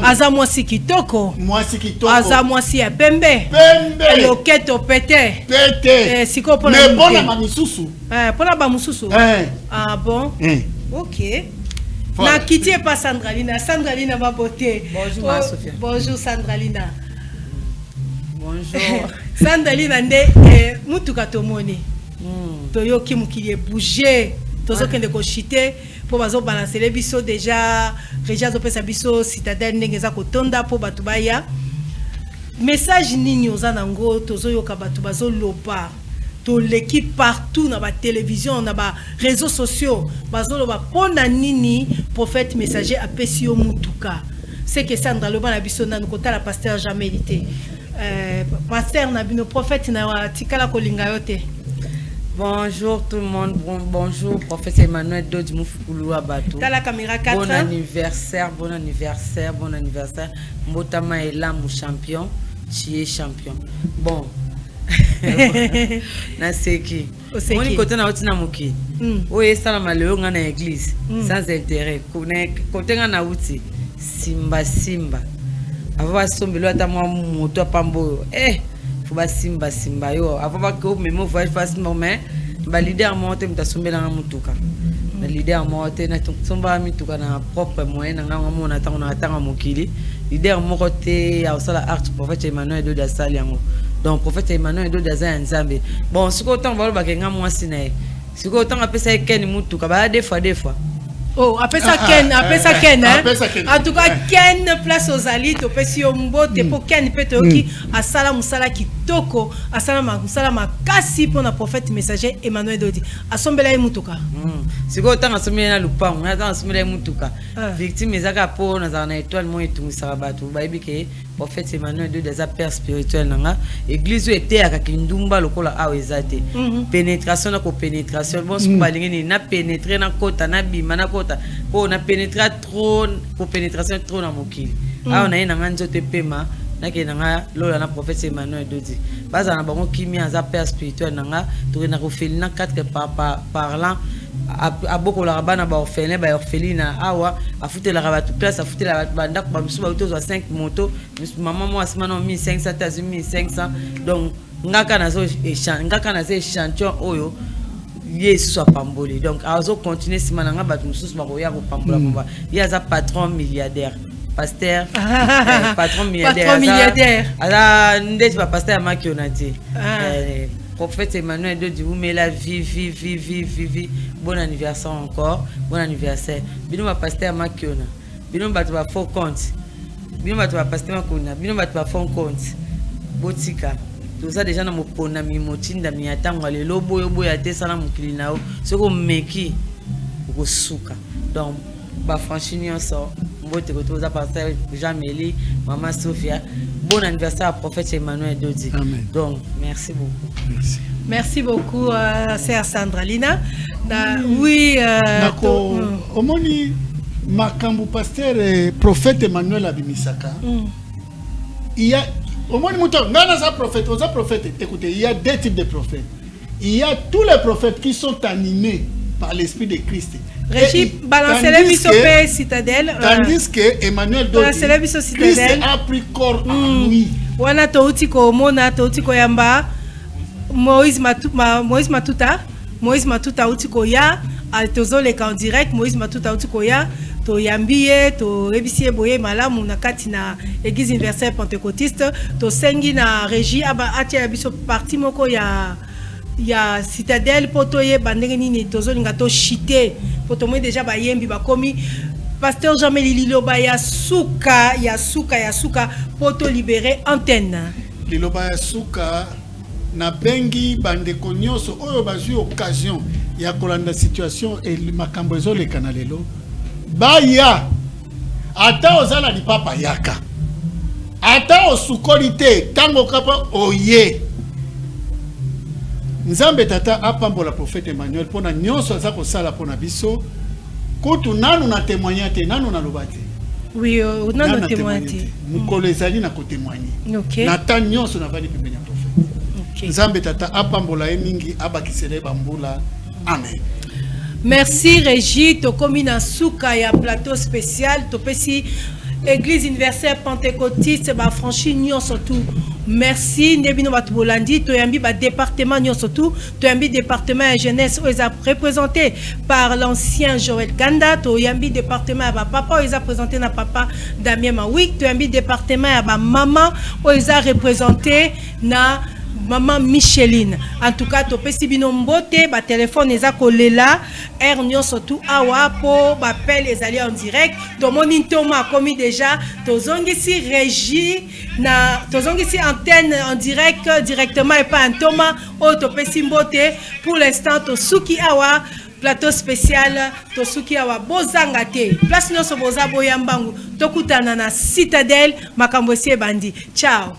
Aza mwasi kitoko. Mwasi kitoko. Aza mwasi ya pembe. Pembe. Loketo pete. Pete. Siko pona. Mais pona ba mususu. Pona ba mususu. Ah bon. OK. Na kitie pas Sandralina. Sandralina va beauté. Bonjour Sophia. Bonjour Sandralina. Bonjour. Sandralina nde mutuka tomoni. Toyoki mukili bouger. Tozokende ko chiter. Pour bazo balancer les biso déjà Régia zo pesa biso citadelle ndengeza ko tonda po batu baya message nini ozana ngo tozo yoka batu bazo loba to l'équipe partout na ba télévision na ba réseaux sociaux bazo loba pona nini prophète messager apesi yo mutuka c'est que Sandra loba na biso na kota la pasteur jamais été pasteur Nabino prophète na tikala kolinga yote. Bonjour tout le monde, bonjour prophète Emmanuel Dodi Moufoukoulou Abatou. Dans la caméra 4. Bon anniversaire, bon anniversaire, bon anniversaire. Mbotama est là, mon champion, tu es champion. Bon. Na seki. Moni côté na otina moki. Oye sala maleo nga na église sans intérêt. Côté nga na uti simba. Ava sombelo ata mwa moto pambo. Faut ba simba yo avant que même voyage facilement mais ba leader monte mta sombela nga mutuka na leader monte na somba mituka na propre moyen na nga mona tanga mokili leader mokote ya osala art prophète Emmanuel Dodi asali yango donc prophète Emmanuel Dodi azan nzambe bon siko tant ba bakenga mwasi na ye siko tant apesa ken mutuka ba des fois oh, après ça Ken, en tout cas Ken place aux alliés, to pesi ombo te po Ken peto ki asala musala kitoko, asala makasi pour na prophète messager Emmanuel Dodi. Asombela mutuka. Siko tanga asomela lupango, na tanga asomela mutuka. Victime ezaka po na za na étoile mo etungisa bato. Ba yebike prophète Emmanuel Dodi za père spirituel nanga. Église était à kindumba lokola awe ezate. Pénétration na ko pénétration. Bon siko balingi na pénétrer na kota na bima na kota. On a pénétré trop pour pénétration trop dans mon kil. Ah on a une anganzo te pema na ke nanga lola na prophète Emmanuel Dodi. Baza na bango kimi aza père spirituel nanga to na ko felina 4 parlant a beaucoup la rabana ba orphelin ba orpheline awa a fouté la rabat place a fouté la banda ba musu ba utozo 5 moto maman moi asmano 1500 tazi 1500 donc ngaka na zo échantillon oyo Yesu soit pamboli donc azo continuer si mananga ba mususu ba koya ko pambola bomba yaza patron milliardaire pasteur patron milliardaire ala ndeti ba pasteur makionati prophète Emmanuel Dodi Oumela vive bon anniversaire encore bon anniversaire bino ba pasteur makiona bino ba ba faux compte bino ba pasteur makona bino ba faux compte botika tout ça déjà na mopona mi motinda mi atangwa le lobo yo boya te sala mokili nao soko meki ko suka donc ba franchement ça mbote ko toza pasteur Jean-Mélie maman Sophia bon anniversaire à prophète Emmanuel Dodi. Donc merci beaucoup. Merci beaucoup sœur Sandra Lina. Oui omoni makambu pasteur prophète Emmanuel abimisaka. Il y a au moins, écoutez, il y a deux types de prophètes. Il y a tous les prophètes qui sont animés par l'Esprit de Christ. Régis, balancez les bisopé citadelle. Tandis que Emmanuel Dodi, Christ a pris corps en lui. Wana toutiko mona toutiko yamba Moïse Matuta utiko ya altozoleka en direct Moïse Matuta utiko ya to yambiye to rebisie boye malamu na kati na église universelle pentecôtiste to sengi na régie aba atia biso parti moko ya citadelle poto ye bandenge nini tozolinga to chité poto moi déjà ba yembi ba komi pasteur Jean-Mélie Liloba ya suka poto libérer antenne Liloba ya suka na bengi bandeko nyonso oyo bazui occasion ya kolanda situation et makambo ezoleka na lelo baya ata ozala di papa yaka ata osukoli te tango kapa oye nzambe tata apambola prophète Emmanuel pona nyonso aza kosala pona biso kutu nanu na témoigner te nanu na lobate oui nanu témoigner te mukolo ezali na ko témoigner na ta nyonso na vali pembeni ya prophète nzambe tata apambola mingi abakisele bambula amen. Merci Régis, to komi na suka ya plateau spécial, to pesi Église universelle pentecôtiste ba franchi nyon surtout. Merci Nebino Batbolandi, to yambi ba département nyon surtout, to yambi département jeunesse où ils a représenté par l'ancien Joël Kanda, to yambi département ba papa où ils a présenté na papa Damien Mawik, to yambi département ba maman où ils a représenté na Maman Micheline. En tout cas, to pesi bino mbote, ba téléphone eza kolela, nyon surtout awa po ba appel les alliés en direct. To moni ntoma komi déjà, to zongi si régie na to zongi si antenne en direct directement et pas ntoma o to pesi mbote. Pour l'instant to suki awa plateau spécial to suki awa bozanga te. Place nyonso boza boyambangu. Tokutana na citadelle makambo sie bandi. Ciao.